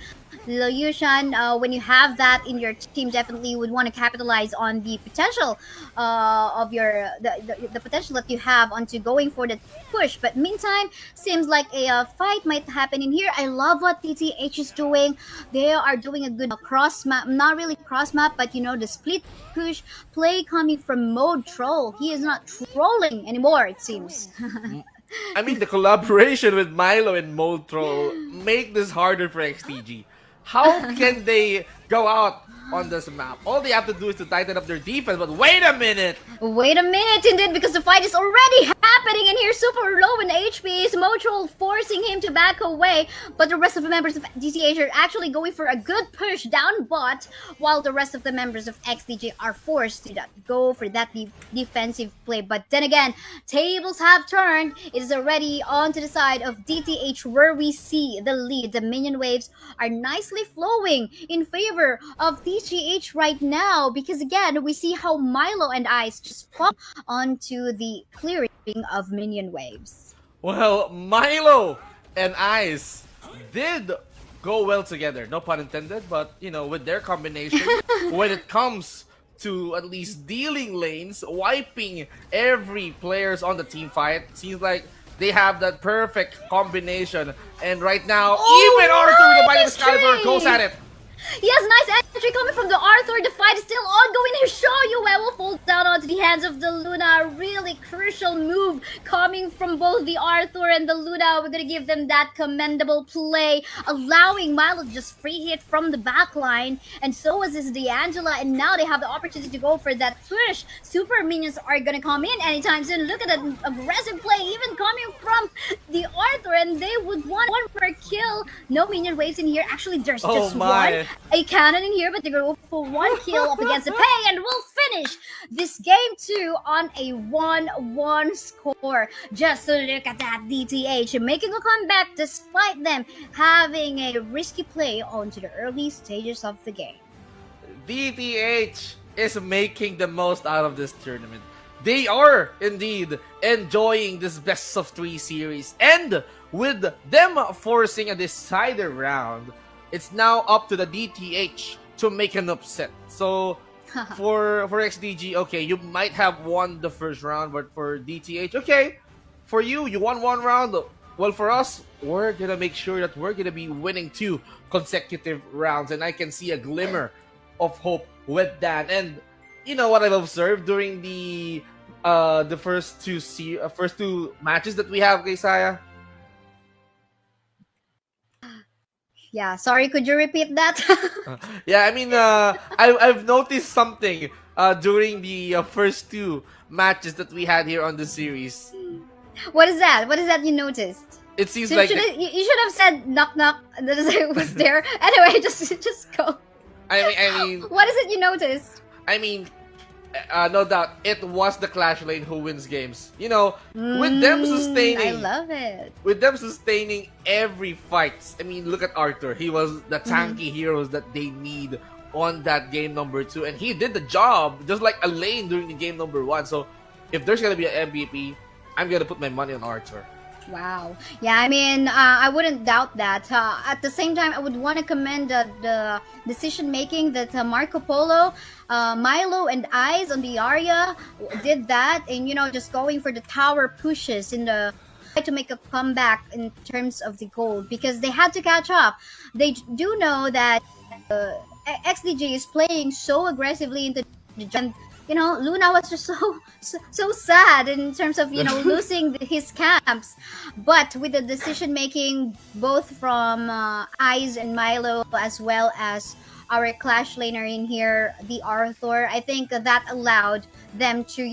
Liushan, when you have that in your team, definitely would want to capitalize on the potential of the potential that you have onto going for the push. But meantime, seems like a fight might happen in here. I love what DTH is doing. They are doing a good cross map, not really cross map, but the split push play coming from Mode Troll. He is not trolling anymore, it seems. I mean, the collaboration with Milo and Moltro make this harder for XTG. How can they go out on this map? All they have to do is to tighten up their defense, but wait a minute! Wait a minute, indeed, because the fight is already happening, and here super low in HP is Motrol forcing him to back away, but the rest of the members of DTH are actually going for a good push down bot, while the rest of the members of XDG are forced to go for that defensive play. But then again, tables have turned. It is already onto the side of DTH where we see the lead. The minion waves are nicely flowing in favor of DTH right now, because again, we see how Milo and Ice just fall onto the clearing of minion waves. Well, Milo and Ice did go well together. No pun intended, but with their combination, when it comes to at least dealing lanes, wiping every players on the team fight, seems like they have that perfect combination. And right now, even Arthur with the Bite of Excalibur goes at it. Yes, nice entry coming from the Arthur. The fight is still ongoing here. Shoyue will fall down onto the hands of the Luna. Really crucial move coming from both the Arthur and the Luna. We're gonna give them that commendable play, allowing Milo to just free hit from the back line, and so was this D'Angela, and now they have the opportunity to go for that push. Super minions are gonna come in anytime soon. Look at that aggressive play, even coming from the Arthur, and they would want one more kill. No minion waves in here. Actually, there's just one. A cannon in here, but they go for one kill up against the Pay, and we'll finish this game 2 on a 1-1 score. Just look at that, DTH making a comeback despite them having a risky play onto the early stages of the game. DTH is making the most out of this tournament. They are indeed enjoying this best of 3 series, and with them forcing a decider round, it's now up to the DTH to make an upset. So for XDG, okay, you might have won the first round, but for DTH, okay, for you won one round. Well, for us, we're gonna make sure that we're gonna be winning 2 consecutive rounds, and I can see a glimmer of hope with that. And you know what I've observed during the first two matches that we have, Kaisaya? Yeah, sorry, could you repeat that? Yeah, I mean, I've noticed something during the first 2 matches that we had here on the series. What is that? What is that you noticed? It seems So like you should have said knock knock. That is it was there. Anyway, just go. I mean, What is it you noticed? I mean, no doubt, it was the Clash Lane who wins games. You know, with them sustaining, I love it. with them sustaining every fight. I mean, look at Arthur. He was the tanky heroes that they need on that game number 2, and he did the job just like Elaine during the game number 1. So, if there's gonna be an MVP, I'm gonna put my money on Arthur. Wow. Yeah, I mean, I wouldn't doubt that. At the same time, I would want to commend the decision making that Marco Polo, Milo, and Eyes on the area did that, and just going for the tower pushes in the to make a comeback in terms of the gold, because they had to catch up. They do know that XDG is playing so aggressively into the Luna was just so sad in terms of losing his camps, but with the decision making both from Eyes and Milo, as well as our Clash laner in here, the Arthur, I think that allowed them to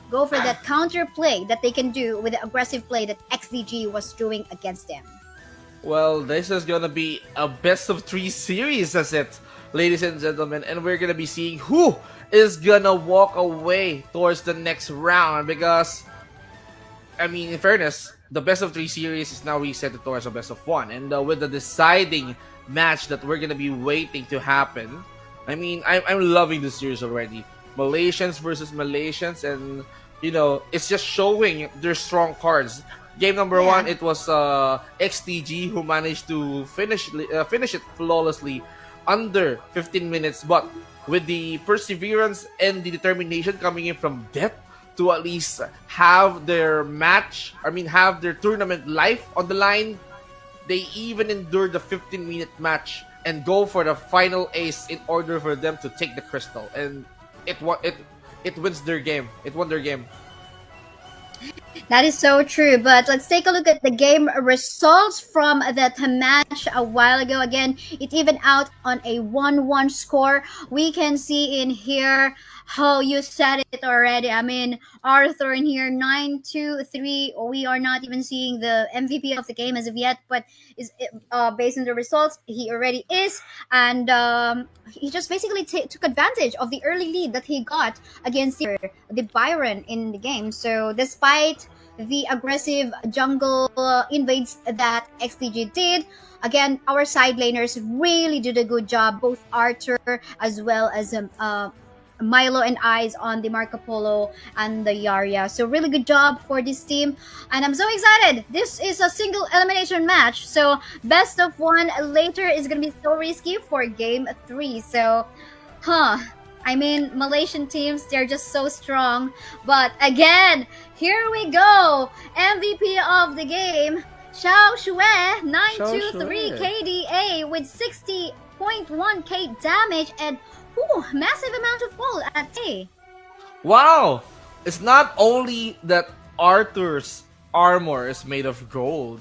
go for that counter play that they can do with the aggressive play that XDG was doing against them. Well, this is gonna be a best of 3 series, as it, ladies and gentlemen, and we're gonna be seeing who is gonna walk away towards the next round, because I mean, in fairness, the best of 3 series is now reset towards a best of 1, and with the deciding match that we're gonna be waiting to happen, I mean, I'm loving the series already. Malaysians versus Malaysians, and it's just showing their strong cards. Game number 1, it was XDG who managed to finish it flawlessly under 15 minutes, but with the perseverance and the determination coming in from Death to at least have their have their tournament life on the line, they even endured the 15-minute match and go for the final ace in order for them to take the crystal, and it wins their game. It won their game. That is so true, but let's take a look at the game results from that match a while ago. Again, it even out on a 1-1 score. We can see in here how you said it already. I mean, Arthur in here 9-2-3. We are not even seeing the MVP of the game as of yet, but is based on the results, he already is, and he just basically took advantage of the early lead that he got against the Byron in the game. So despite the aggressive jungle invades that XDG did, again, our side laners really did a good job, both Arthur as well as Milo and Eyes on the Marco Polo and the Yarya. So really good job for this team, and I'm so excited. This is a single elimination match, so best of 1 later is gonna be so risky for game 3. So I mean, Malaysian teams, they're just so strong. But again, here we go. MVP of the game, Xiao Shui, 923 KDA with 60.1k damage and massive amount of fall at A. Wow! It's not only that Arthur's armor is made of gold,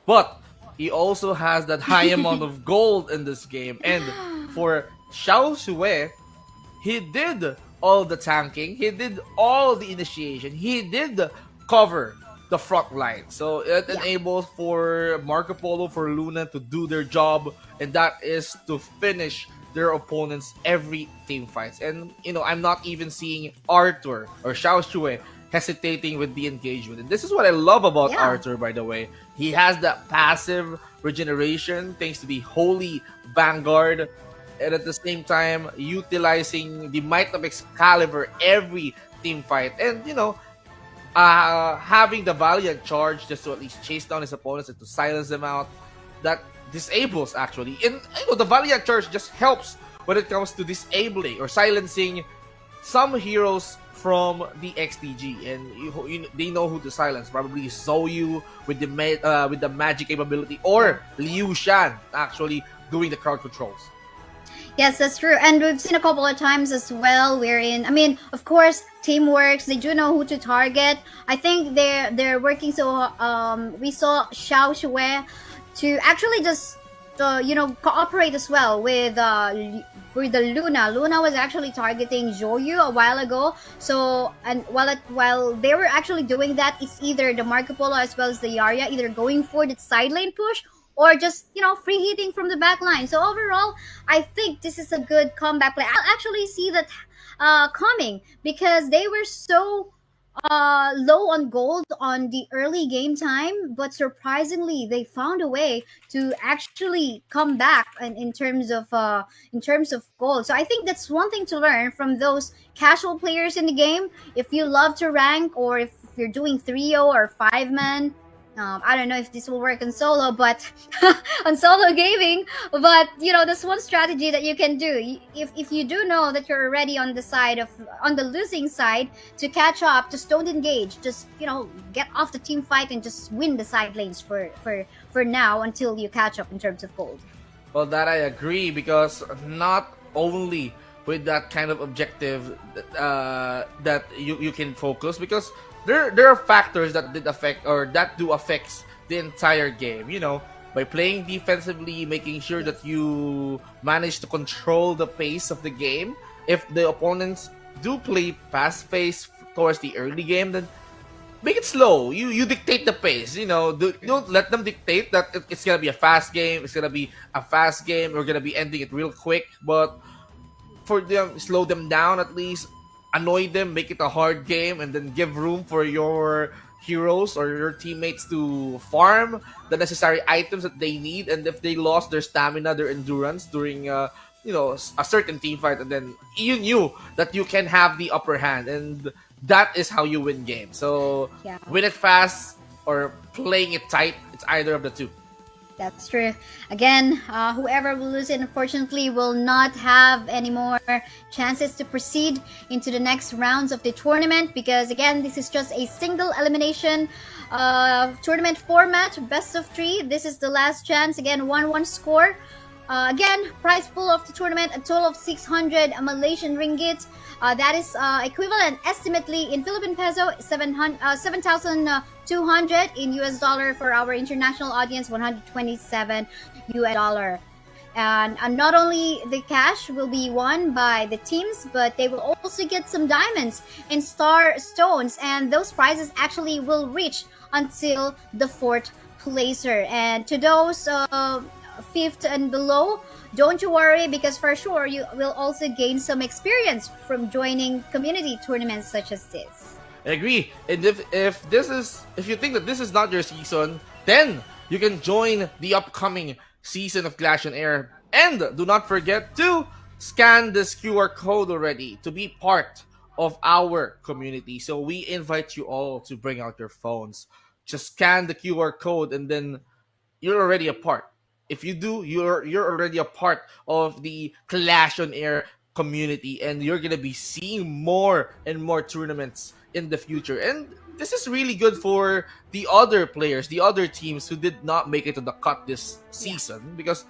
but he also has that high amount of gold in this game. And for Xiao Shui, he did all the tanking, he did all the initiation, he did cover the front line. So it Yeah. enables for Marco Polo, for Luna to do their job, and that is to finish their opponents every team fights. And I'm not even seeing Arthur or Xiao Shui hesitating with the engagement. And this is what I love about Yeah. Arthur, by the way. He has that passive regeneration thanks to the Holy Vanguard, and at the same time utilizing the might of Excalibur every team fight. And having the Valiant charge just to at least chase down his opponents and to silence them out, that disables actually. And the Valiant charge just helps when it comes to disabling or silencing some heroes from the XDG, and they know who to silence. Probably Zoyu with the magic capability, Yeah. or Liu Shan actually doing the crowd controls. Yes, that's true. And we've seen a couple of times as well wherein, I mean, of course, teamworks, they do know who to target. I think they're working, so we saw Xiao Shui to actually just cooperate as well with the Luna. Luna was actually targeting Joyu a while ago. So, and while they were actually doing that, it's either the Marco Polo as well as the Yarya either going for the side lane push or just free hitting from the back line. So overall, I think this is a good comeback play. I'll actually see that coming because they were so low on gold on the early game time, but surprisingly, they found a way to actually come back in terms of gold. So I think that's one thing to learn from those casual players in the game. If you love to rank, or if you're doing 3-0 or 5-man, I don't know if this will work on solo, but on solo gaming. But that's one strategy that you can do. If you do know that you're already on the losing side, to catch up, just don't engage. Just get off the team fight and just win the side lanes for now until you catch up in terms of gold. Well, that I agree, because not only with that kind of objective that you can focus, because there are factors that did affect or that do affects the entire game. By playing defensively, making sure Yes. that you manage to control the pace of the game. If the opponents do play fast pace towards the early game, then make it slow. You dictate the pace. Don't let them dictate that it's gonna be a fast game. It's gonna be a fast game. We're gonna be ending it real quick. But for them, slow them down at least. Annoy them. Make it a hard game, and then give room for your heroes or your teammates to farm the necessary items that they need. And if they lost their stamina, their endurance during a certain team fight, and then you knew that you can have the upper hand, and that is how you win games. So Yeah. win it fast or playing it tight. It's either of the two. That's true. Again, whoever will lose it, unfortunately, will not have any more chances to proceed into the next rounds of the tournament because, again, this is just a single elimination tournament format, best of three. This is the last chance. Again, 1-1 score. Again, prize pool of the tournament, a total of 600 Malaysian ringgit. That is equivalent, estimately in Philippine peso, 7,200 in US dollar for our international audience, 127 US dollar. And not only the cash will be won by the teams, but they will also get some diamonds and star stones. And those prizes actually will reach until the fourth placer. And to those fifth and below, don't you worry because for sure you will also gain some experience from joining community tournaments such as this. I agree. And if you think that this is not your season, then you can join the upcoming season of Clash on Air. And do not forget to scan this QR code already to be part of our community. So we invite you all to bring out your phones. Just scan the QR code, and then you're already a part. If you do, you're already a part of the Clash on Air community, and you're gonna be seeing more and more tournaments in the future. And this is really good for the other players, the other teams who did not make it to the cut this Yeah. season, because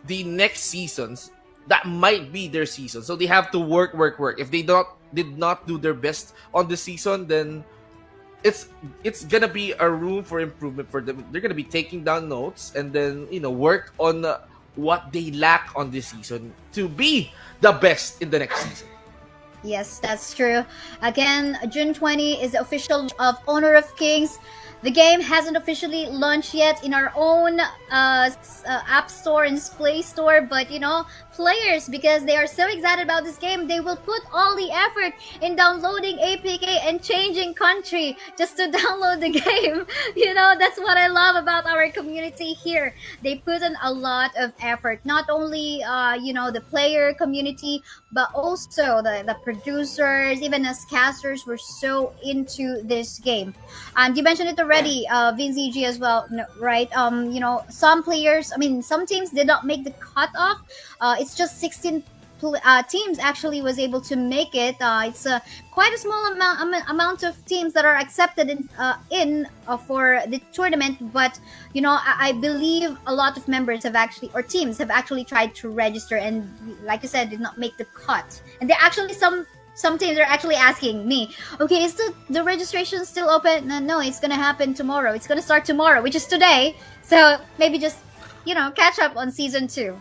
the next seasons that might be their season. So they have to work. If they did not do their best on the season, then it's gonna be a room for improvement for them. They're gonna be taking down notes and then work on what they lack on this season to be the best in the next season. Yes, that's true. Again, June 20 is the official launch of Honor of Kings. The game hasn't officially launched yet in our own App Store and Play Store, but players, because they are so excited about this game, they will put all the effort in downloading APK and changing country just to download the game. That's what I love about our community here. They put in a lot of effort, not only the player community, but also the producers, even as casters, were so into this game. And you mentioned it already, VinZG as well, no, right? Some players, I mean, some teams did not make the cutoff. It's just 16 teams actually was able to make it. It's quite a small amount of teams that are accepted in for the tournament. But I believe a lot of members have actually, or teams have actually tried to register, and like you said, did not make the cut. And they actually some teams are actually asking me, okay, is the registration still open? No, it's gonna happen tomorrow. It's gonna start tomorrow, which is today. So maybe just catch up on season 2.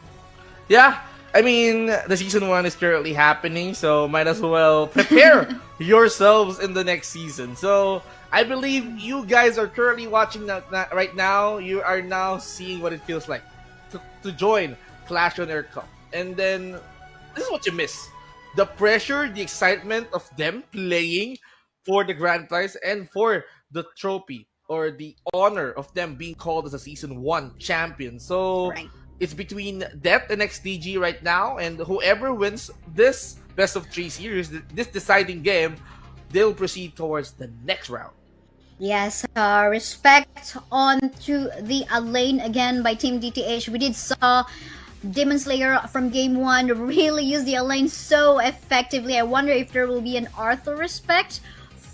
Yeah, I mean, the season 1 is currently happening, so might as well prepare yourselves in the next season. So I believe you guys are currently watching that right now. You are now seeing what it feels like to join Clash on Air Cup. And then this is what you miss: the pressure, the excitement of them playing for the grand prize and for the trophy, or the honor of them being called as a season 1 champion. So Right. it's between Death and XDG right now, and whoever wins this best of 3 series, this deciding game, they'll proceed towards the next round. Yes, respect on to the lane again by Team DTH. We did saw Demon Slayer from game 1 really use the lane so effectively. I wonder if there will be an Arthur respect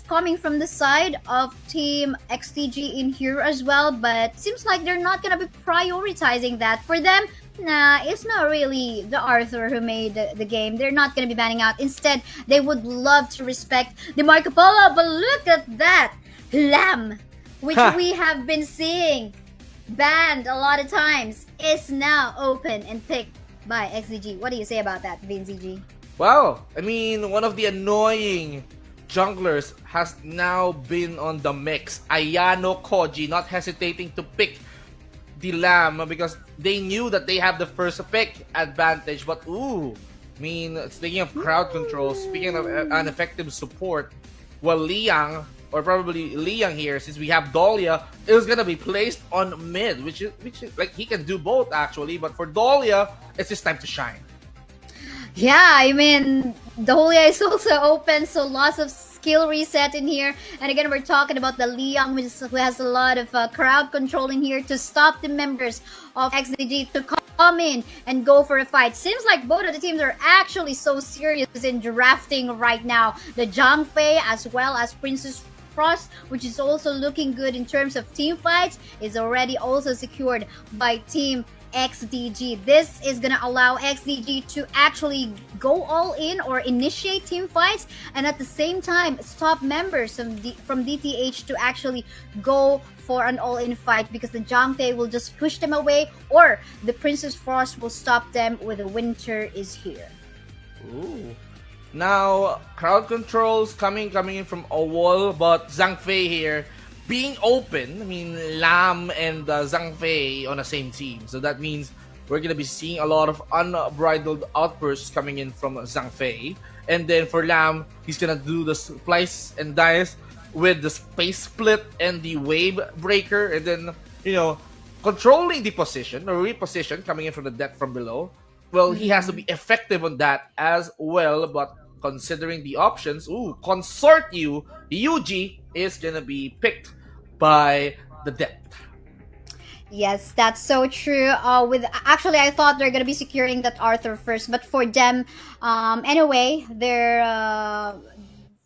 coming from the side of Team XTG in here as well, but seems like they're not gonna be prioritizing that. For them, nah, it's not really the Arthur who made the game. They're not gonna be banning out. Instead, they would love to respect the Marco Polo, but look at that! Lamb, which Ha! we have been seeing banned a lot of times, is now open and picked by XDG. What do you say about that, VinZG? Wow, I mean, one of the annoying junglers has now been on the mix. Ayano Koji not hesitating to pick the Lamb because they knew that they have the first pick advantage. But ooh, I mean, speaking of crowd control, speaking of ineffective support, well, or probably Liang here, since we have Dahlia, is gonna be placed on mid, which is like he can do both actually. But for Dahlia, it's just time to shine. Yeah, I mean, the Holia is also open, so lots of skill reset in here. And again, we're talking about the Liang, who has a lot of crowd control in here to stop the members of XDG to come in and go for a fight. Seems like both of the teams are actually so serious in drafting right now. The Zhang Fei as well as Princess Frost, which is also looking good in terms of team fights, is already also secured by Team XDG. This is gonna allow XDG to actually go all in or initiate team fights, and at the same time stop members from DTH to actually go for an all-in fight, because the Zhang Fei will just push them away, or the Princess Frost will stop them with the Winter is here. Ooh. Now, crowd controls coming in from a wall, but Zhang Fei here being open. I mean, Lam and Zhang Fei on the same team. So that means we're going to be seeing a lot of unbridled outbursts coming in from Zhang Fei. And then for Lam, he's going to do the splice and dice with the space split and the wave breaker. And then, controlling the position or reposition coming in from the deck from below. Well, he has to be effective on that as well, but considering the options, Consort Yuji is gonna be picked by the depth. Yes, that's so true. With actually, I thought they're gonna be securing that Arthur first, but for them, anyway,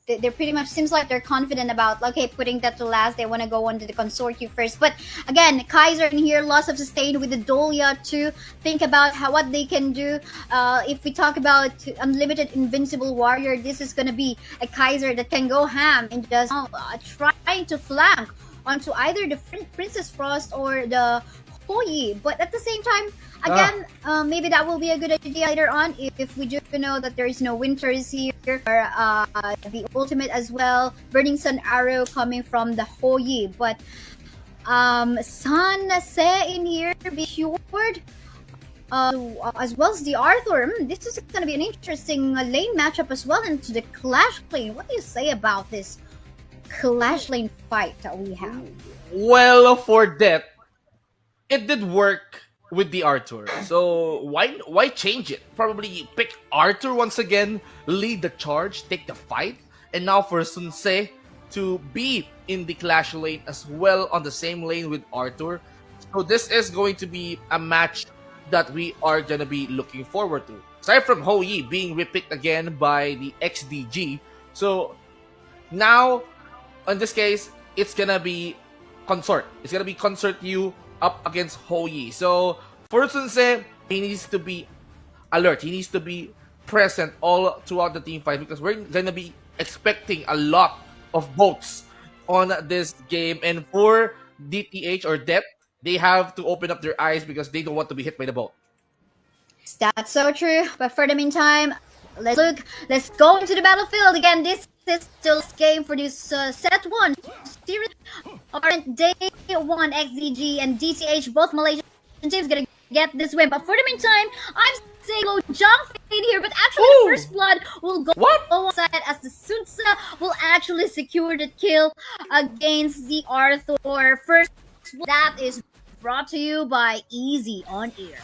they're pretty much seems like they're confident about okay putting that to last. They want to go on to the consortium first. But again, Kaiser in here, lots of sustain with the Dolia to think about how what they can do. If we talk about unlimited invincible warrior, this is gonna be a Kaiser that can go ham and just trying to flank onto either the Princess Frost or the Hoyi. But at the same time, again, maybe that will be a good idea later on if we do know that there is no winters here, or the ultimate as well, Burning Sun Arrow coming from the Hoyi. But San Se in here, be cured. As well as the Arthur. This is going to be an interesting lane matchup as well into the Clash lane. What do you say about this Clash lane fight that we have? Well, for that, it did work with the Arthur. So why change it? Probably pick Arthur once again, lead the charge, take the fight, and now for Sunse to be in the Clash lane as well on the same lane with Arthur. So this is going to be a match that we are gonna be looking forward to. Aside from Ho Yi being repicked again by the XDG, so now in this case it's gonna be Consort. It's gonna be Consort U up against Ho Yi. So for Sunse, he needs to be alert. He needs to be present all throughout the team fight because we're gonna be expecting a lot of votes on this game. And for DTH or Depth, they have to open up their eyes because they don't want to be hit by the boat. That's so true. But for the meantime, let's go into the battlefield again. This is still a game for this set one series. Day one, XDG and DTH, both Malaysian teams gonna get this win. But for the meantime, I'm saying go jump in here, but actually the first blood will go on side as the Sunsa will actually secure the kill against the Arthur. First that is brought to you by Easy OnAir.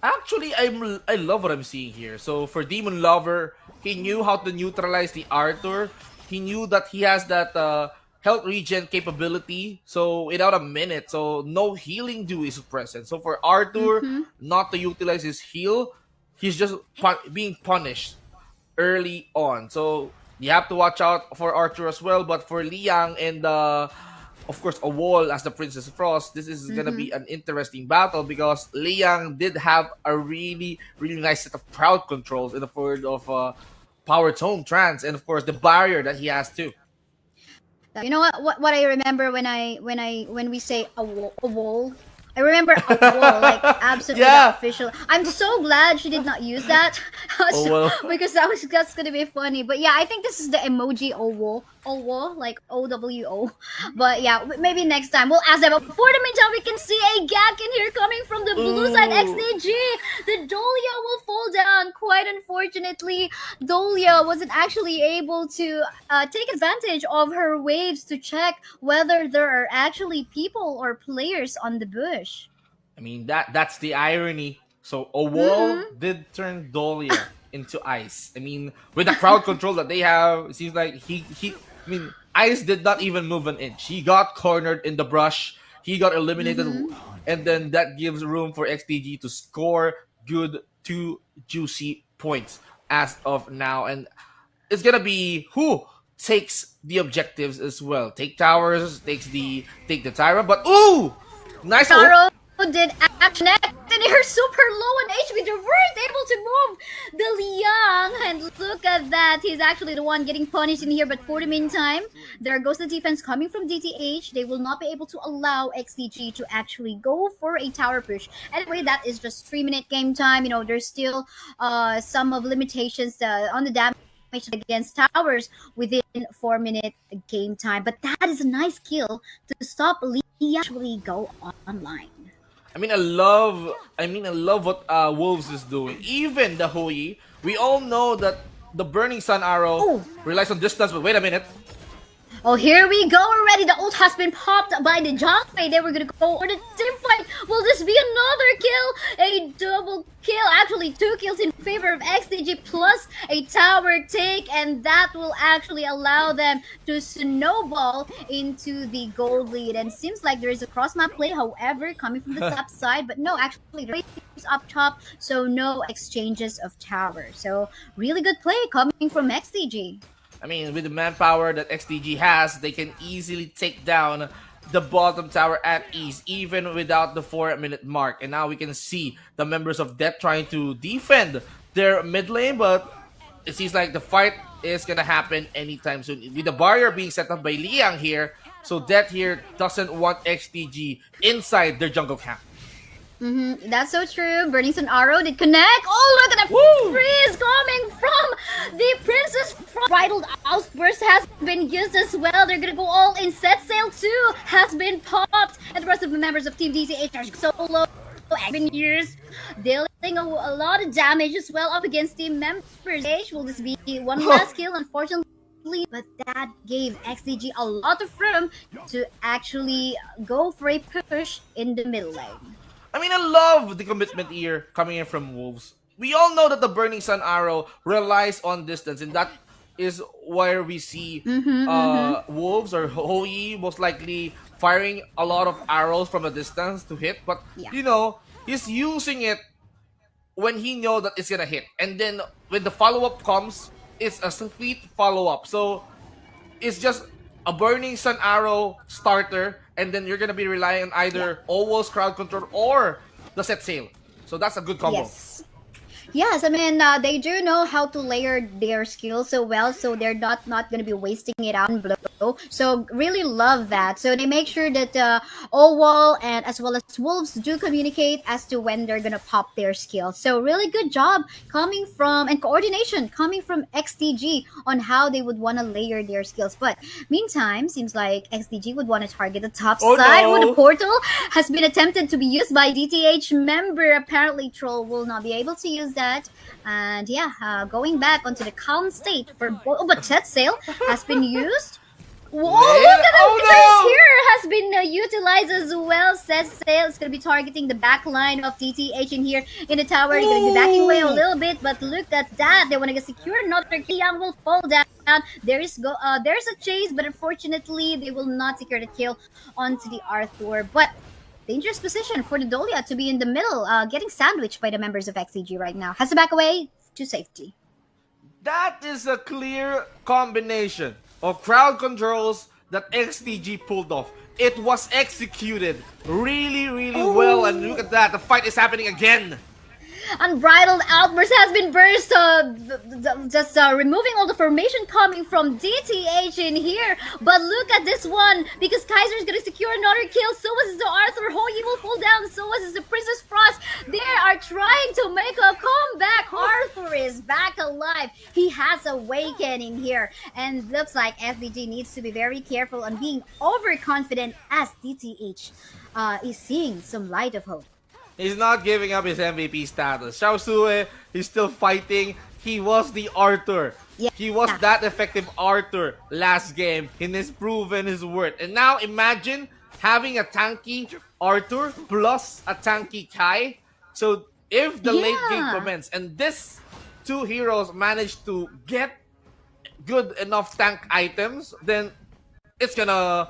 Actually, I love what I'm seeing here. So for Demon Lover, he knew how to neutralize the Arthur. He knew that he has that health regen capability. So without a minute, so no healing do is present. So for Arthur not to utilize his heal, he's just being punished early on. So you have to watch out for Arthur as well. But for Liang and of course a wall as the Princess Frost, this is gonna be an interesting battle because Liang did have a really nice set of crowd controls in the form of Power Tome Trance and of course the barrier that he has too. You know what I remember when we say a wall. I remember a wall, like absolutely Yeah. official. I'm so glad she did not use that Oh well. because that's gonna be funny. But yeah, I think this is the emoji owo, like OWO. But yeah, maybe next time we'll ask them. But for the meantime, we can see a Gak in here coming from the blue side XDG. The Dolia will fall down. Quite unfortunately, Dolia wasn't actually able to take advantage of her waves to check whether there are actually people or players on the bush. I mean that's the irony. So a wall did turn Dolia into ice. I mean, with the crowd control that they have, it seems like he I mean, Ice did not even move an inch. He got cornered in the brush. He got eliminated, and then that gives room for XDG to score good 2 juicy points as of now. And it's gonna be who takes the objectives as well. Take towers, take the Tyra, but ooh, nice. Taro did action and they're super low on HP. They weren't able to move the Liang. And look at that. He's actually the one getting punished in here. But for the meantime, there goes the defense coming from DTH. They will not be able to allow XDG to actually go for a tower push. Anyway, that is just 3-minute game time. You know, there's still some of limitations on the damage against towers within 4-minute game time. But that is a nice kill to stop Lee actually go online. I mean, I love what Wolves is doing. Even the Hui, we all know that the Burning Sun Arrow relies on distance, but wait a minute. Oh, here we go already. The ult has been popped by the Jangfei. They were gonna go for the team fight. Will this be another kill? A double kill. Actually, 2 kills in favor of XDG plus a tower take. And that will actually allow them to snowball into the gold lead. And seems like there is a cross-map play, however, coming from the top side. But no, actually, the is up top. So no exchanges of tower. So really good play coming from XDG. I mean, with the manpower that XDG has, they can easily take down the bottom tower at ease, even without the 4-minute mark. And now we can see the members of Death trying to defend their mid lane, but it seems like the fight is gonna happen anytime soon. With the barrier being set up by Liang here, so Death here doesn't want XDG inside their jungle camp. That's so true. Burning Sun Arrow did connect. Oh, look at the Woo! freeze coming from the Princess. Bridled Outburst has been used as well. They're gonna go all in. Set Sail 2 has been popped. And the rest of the members of Team DTH are so low. Have been used, dealing a lot of damage as well up against team members. Will this be one last kill? Unfortunately, but that gave XDG a lot of freedom to actually go for a push in the middle lane. I mean, I love the commitment here coming in from Wolves. We all know that the Burning Sun Arrow relies on distance, and that is where we see Wolves or Hoi most likely firing a lot of arrows from a distance to hit. But, Yeah. you know, he's using it when he knows that it's gonna hit. And then when the follow-up comes, it's a sweet follow-up. So it's just a Burning Sun Arrow starter, and then you're gonna be relying on either Owl's crowd control or the set sail. So that's a good combo. Yes. Yes, I mean, they do know how to layer their skills so well, so they're not going to be wasting it out in blow. So really love that. So they make sure that Owal and as well as Wolves do communicate as to when they're going to pop their skills. So really good job coming from, and coordination coming from XDG on how they would want to layer their skills. But meantime, seems like XDG would want to target the top side no. where the portal has been attempted to be used by DTH member. Apparently, Troll will not be able to use that. And yeah, going back onto the calm state for but Set Sail has been used. Whoa, look at the trace here has been utilized as well. Set Sail is going to be targeting the back line of DTH in here in the tower. You're going to be backing away a little bit, but look at that. They want to secure another kill. Young will fall down. There's a chase, but unfortunately, they will not secure the kill onto the Arthur. But dangerous position for the Dolia to be in the middle, getting sandwiched by the members of XCG right now. Has to back away to safety. That is a clear combination of crowd controls that XTG pulled off. It was executed really, really well, and look at that, the fight is happening again. Unbridled Outburst has been burst, just removing all the formation coming from DTH in here. But look at this one, because Kaisaya is going to secure another kill. So is the Arthur. Hoi will fall down. So is the Princess Frost. They are trying to make a comeback. Arthur is back alive. He has awakening here. And looks like SDG needs to be very careful on being overconfident as DTH is seeing some light of hope. He's not giving up his MVP status. Xiao Sue, he's still fighting. He was the Arthur. Yeah. He was that effective Arthur last game. He has proven his worth. And now imagine having a tanky Arthur plus a tanky Kai. So if the late game commences and these two heroes manage to get good enough tank items, then XTG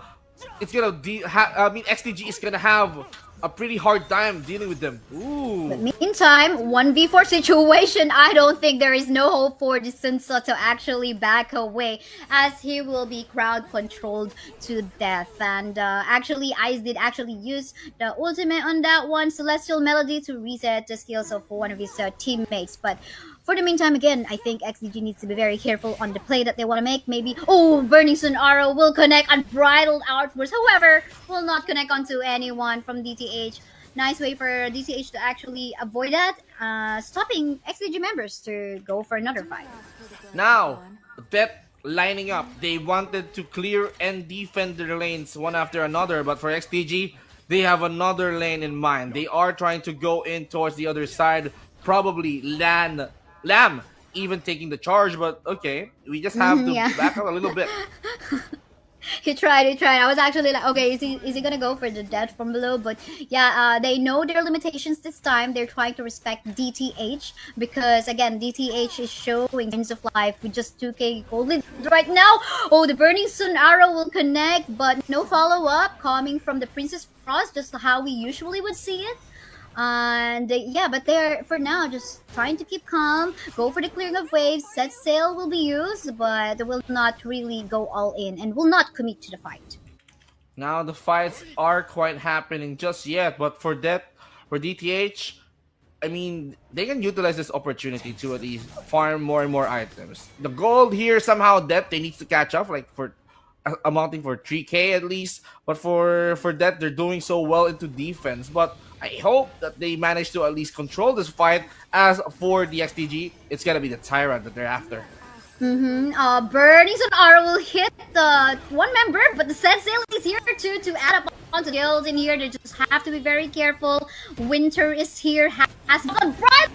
is gonna have a pretty hard time dealing with them. Ooh. But meantime, 1v4 situation, I don't think there is no hope for the Sunso to actually back away, as he will be crowd controlled to death. And actually, Ice did actually use the ultimate on that one, Celestial Melody, to reset the skills of one of his teammates. But for the meantime, again, I think XDG needs to be very careful on the play that they want to make. Maybe, Burning Sun Arrow will connect Unbridled Outburst. However, will not connect onto anyone from DTH. Nice way for DTH to actually avoid that, stopping XDG members to go for another fight. Now, that lining up, they wanted to clear and defend their lanes one after another, but for XDG, they have another lane in mind. They are trying to go in towards the other side, probably Lamb even taking the charge, but okay, we just have to back up a little bit. He tried. I was actually like, okay, is he gonna go for the death from below? But yeah, they know their limitations this time. They're trying to respect DTH because again, DTH is showing signs of life with just 2k gold right now. The Burning Sun Arrow will connect, but no follow up coming from the Princess Frost, just how we usually would see it. And yeah, but they're for now just trying to keep calm, go for the clearing of waves. Set sail will be used, but they will not really go all in and will not commit to the fight. Now the fights are quite happening just yet, but for DTH, I mean, they can utilize this opportunity to at least farm more and more items. The gold here somehow depth they need to catch up, like for amounting for 3K at least. But for that, they're doing so well into defense. But I hope that they manage to at least control this fight. As for the XDG, it's gonna be the Tyrant that they're after. Burnings on R will hit the one member, but the set sail is here too to add up onto the guilds in here. They just have to be very careful. Winter is here, has a bright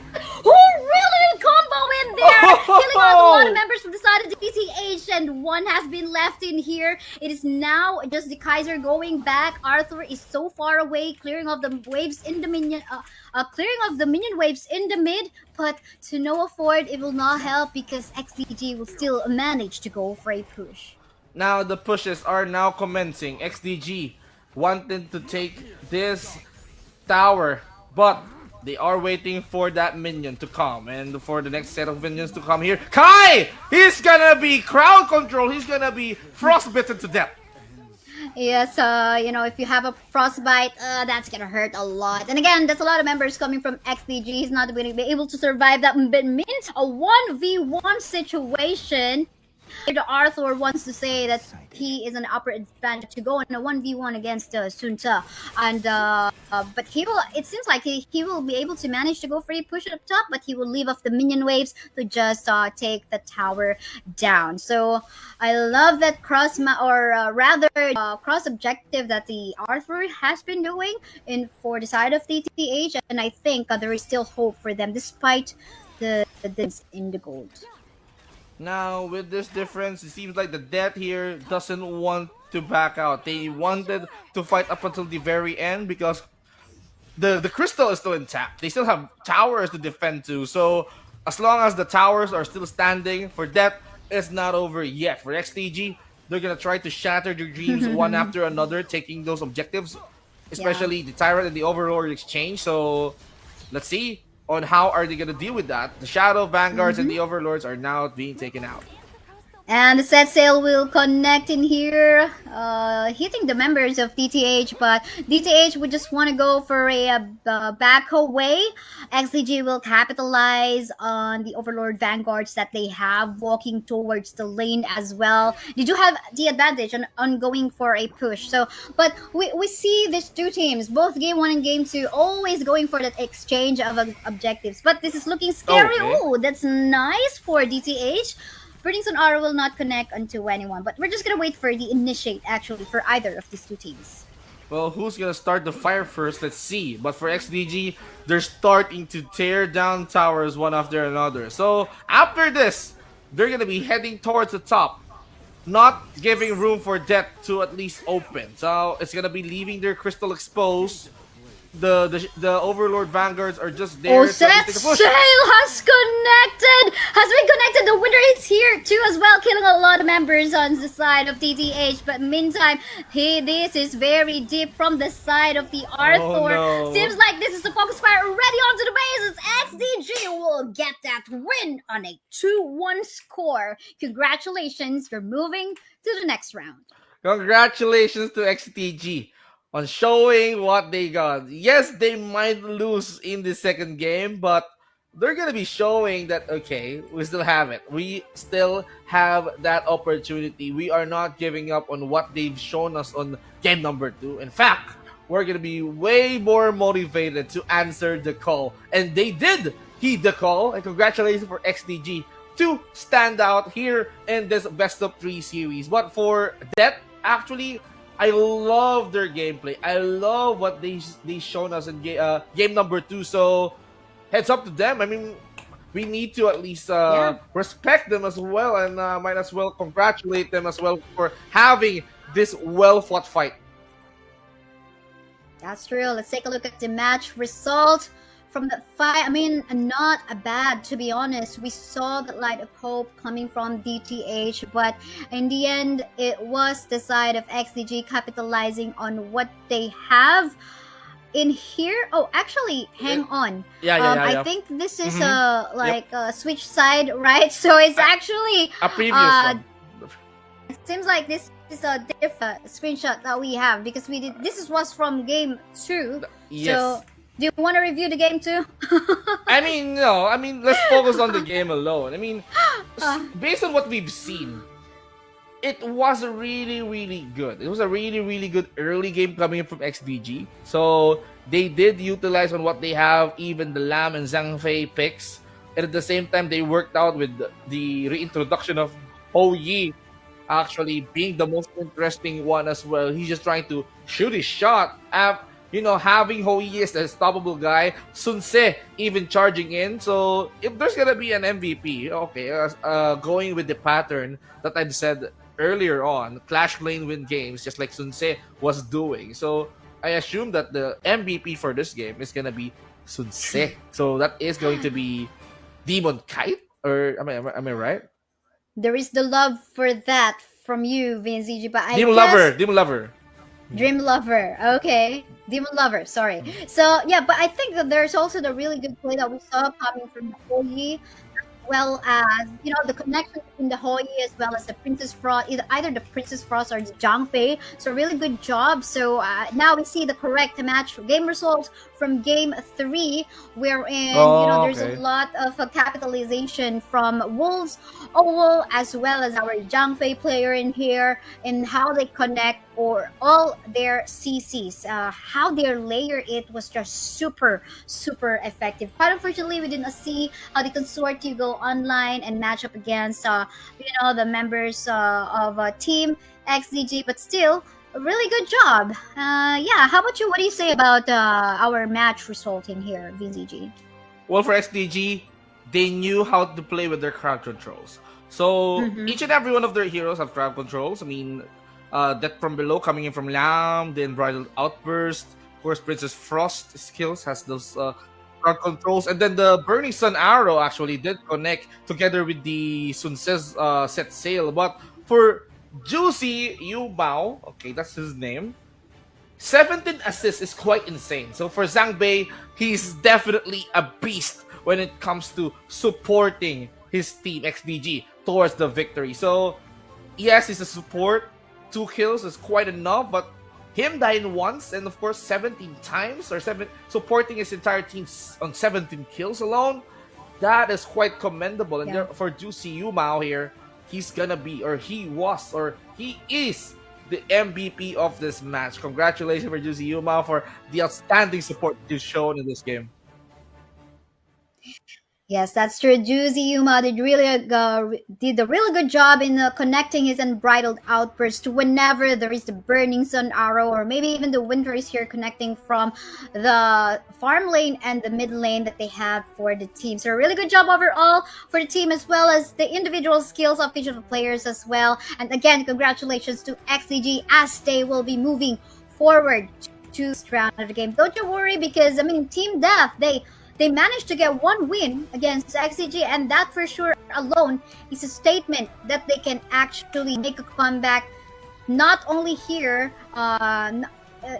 who really combo in there, killing off a lot of members from the side of DTH, and one has been left in here. It is now just the Kaiser going back. Arthur is so far away, clearing off the waves in the minion, clearing off the minion waves in the mid, but to no afford, it will not help because XDG will still manage to go for a push. Now the pushes are now commencing. XDG wanting to take this tower, but they are waiting for that minion to come and for the next set of minions to come here. Kai! He's gonna be crowd control. He's gonna be frostbitten to death. Yes, if you have a frostbite, that's gonna hurt a lot. And again, that's a lot of members coming from XDG. He's not going to be able to survive that. But means a 1v1 situation. The Arthur wants to say that he is an upper advantage to go in a 1v1 against Sunta, and but he will. It seems like he will be able to manage to go for a push up top, but he will leave off the minion waves to just take the tower down. So I love that cross objective that the Arthur has been doing in for the side of DTH, and I think there is still hope for them despite the difference in the gold. Now, with this difference, it seems like the Death here doesn't want to back out. They wanted to fight up until the very end because the crystal is still intact. They still have towers to defend to. So, as long as the towers are still standing, for Death, it's not over yet. For XTG, they're gonna try to shatter their dreams one after another, taking those objectives, Yeah. especially the Tyrant and the Overlord exchange. So, let's see on how are they gonna deal with that. The Shadow Vanguards and the Overlords are now being taken out. And the set sail will connect in here, hitting the members of DTH, but DTH would just want to go for a back away. XCG will capitalize on the Overlord Vanguards that they have walking towards the lane as well. They do have the advantage on going for a push. So, but we see these two teams, both game 1 and game 2, always going for that exchange of objectives. But this is looking scary. Okay. Oh, that's nice for DTH. Burnings on Aura will not connect onto anyone, but we're just gonna wait for the initiate actually for either of these two teams. Well, who's gonna start the fire first? Let's see. But for XDG, they're starting to tear down towers one after another. So after this, they're gonna be heading towards the top, not giving room for Death to at least open. So it's gonna be leaving their crystal exposed. The Overlord Vanguards are just there Oh, to set at least take a push. sail has connected! Has been connected. The winner is here too as well, killing a lot of members on the side of DTH. But meantime, this is very deep from the side of the Arthur. no. Seems like this is the focus fire already onto the bases. XDG will get that win on a 2-1 score. Congratulations, you're moving to the next round. Congratulations to XTG on showing what they got. Yes, they might lose in the second game, but they're gonna be showing that okay, we still have it. We still have that opportunity. We are not giving up on what they've shown us on game number 2. In fact, we're gonna be way more motivated to answer the call. And they did heed the call, and congratulations for XDG to stand out here in this best of 3 series. But for that, actually, I love their gameplay. I love what they shown us in game number 2. So heads up to them. I mean, we need to at least respect them as well, and might as well congratulate them as well for having this well fought fight. That's true. Let's take a look at the match result from the fight. I mean, not a bad, to be honest. We saw the light of hope coming from DTH, but in the end, it was the side of XDG capitalizing on what they have. in here. Oh, actually, Uh, hang on. Yeah, yeah, yeah, I yeah. think this is Mm-hmm. Yep. like a switch side, right? So it's A, actually a previous uh one. it seems like this is a different screenshot that we have because we did this is was from game 2. Yes. So do you want to review the game too? I mean, no. I mean, let's focus on the game alone. I mean, uh, based on what we've seen, it was a really, really good. It was a really, really good early game coming in from XDG. So they did utilize on what they have, even the Lam and Zhang Fei picks. And at the same time, they worked out with the reintroduction of Ho Yi actually being the most interesting one as well. He's just trying to shoot his shot. Having Ho Yi as the unstoppable guy, Sun Se even charging in. So if there's gonna be an MVP, okay, going with the pattern that I've said earlier on, Clash Lane win games, just like Sun Se was doing. So I assume that the MVP for this game is gonna be Sun Se. So that is going to be Demon Kite, or am I right? there is the love for that from you, Vinci, but I Demon guess Lover, Demon Lover. Dream Lover. Okay. Demon Lover, sorry. So yeah, but I think that there's also the really good play that we saw coming from Hoyi, well as the connection between the Hoyi as well as the Princess Frost, either the Princess Frost or the Zhang Fei. So really good job. So now we see the correct match game results from game 3, wherein Oh, there's a okay. lot of capitalization from Wolves, Owl, as well as our Zhang Fei player in here, and how they connect or all their CCs, how they layer it was just super super effective. Quite unfortunately, we didn't see how the consortium go online and match up against the members of team XDG, but still a really good job. Yeah, how about you? What do you say about our match result in here, VZG? Well, for XDG, they knew how to play with their crowd controls. So Mm-hmm. each and every one of their heroes have crowd controls. I mean, Death from Below coming in from Lam, then Bridal Outburst. Of course, Princess Frost skills has those crowd controls. And then the Burning Sun Arrow actually did connect together with the Sun Tse's set sail. But for Juicy Yu Bao, okay, that's his name, 17 assists is quite insane. So for Zhang Bei, he's definitely a beast when it comes to supporting his team XDG towards the victory. So yes, he's a support. 2 kills is quite enough, but him dying once and of course 17 times or seven supporting his entire team on 17 kills alone, that is quite commendable. And Yeah. for Juicy Yumao here, he's gonna be, or he was, or he is the MVP of this match. Congratulations for Juicy Yumao for the outstanding support you've shown in this game. Yes, that's true. Juicy Yuma did a really good job in connecting his unbridled outburst to whenever there is the burning sun arrow, or maybe even the winter is here connecting from the farm lane and the mid lane that they have for the team. So a really good job overall for the team as well as the individual skills of each of the players as well. And again, congratulations to XCG as they will be moving forward to this round of the game. Don't you worry because Team Death they managed to get one win against XCG, and that for sure alone is a statement that they can actually make a comeback, not only here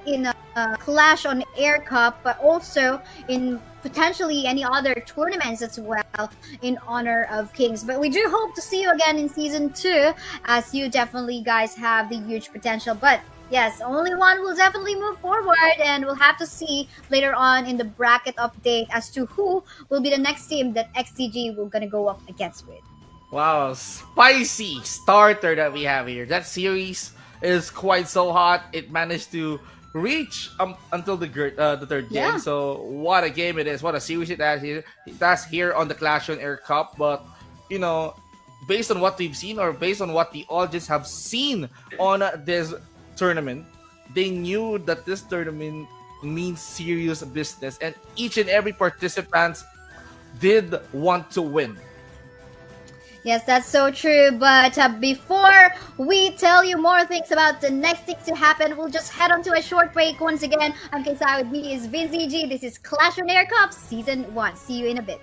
in a Clash on Air Cup, but also in potentially any other tournaments as well in honor of Kings. But we do hope to see you again in season 2, as you definitely guys have the huge potential. But yes, only one will definitely move forward, and we'll have to see later on in the bracket update as to who will be the next team that XTG will gonna go up against with. Wow, spicy starter that we have here. That series is quite so hot. It managed to reach until the third game. Yeah. So what a game it is! What a series it has here. That's here on the Clash on Air Cup. But you know, based on what we've seen, or based on what the audience have seen on this tournament, they knew that this tournament means serious business, and each and every participant did want to win. Yes, that's so true. But before we tell you more things about the next things to happen, we'll just head on to a short break. Once again, I'm Kaisaya, with me is VZG. This is Clash on Air Cup Season 1. See you in a bit.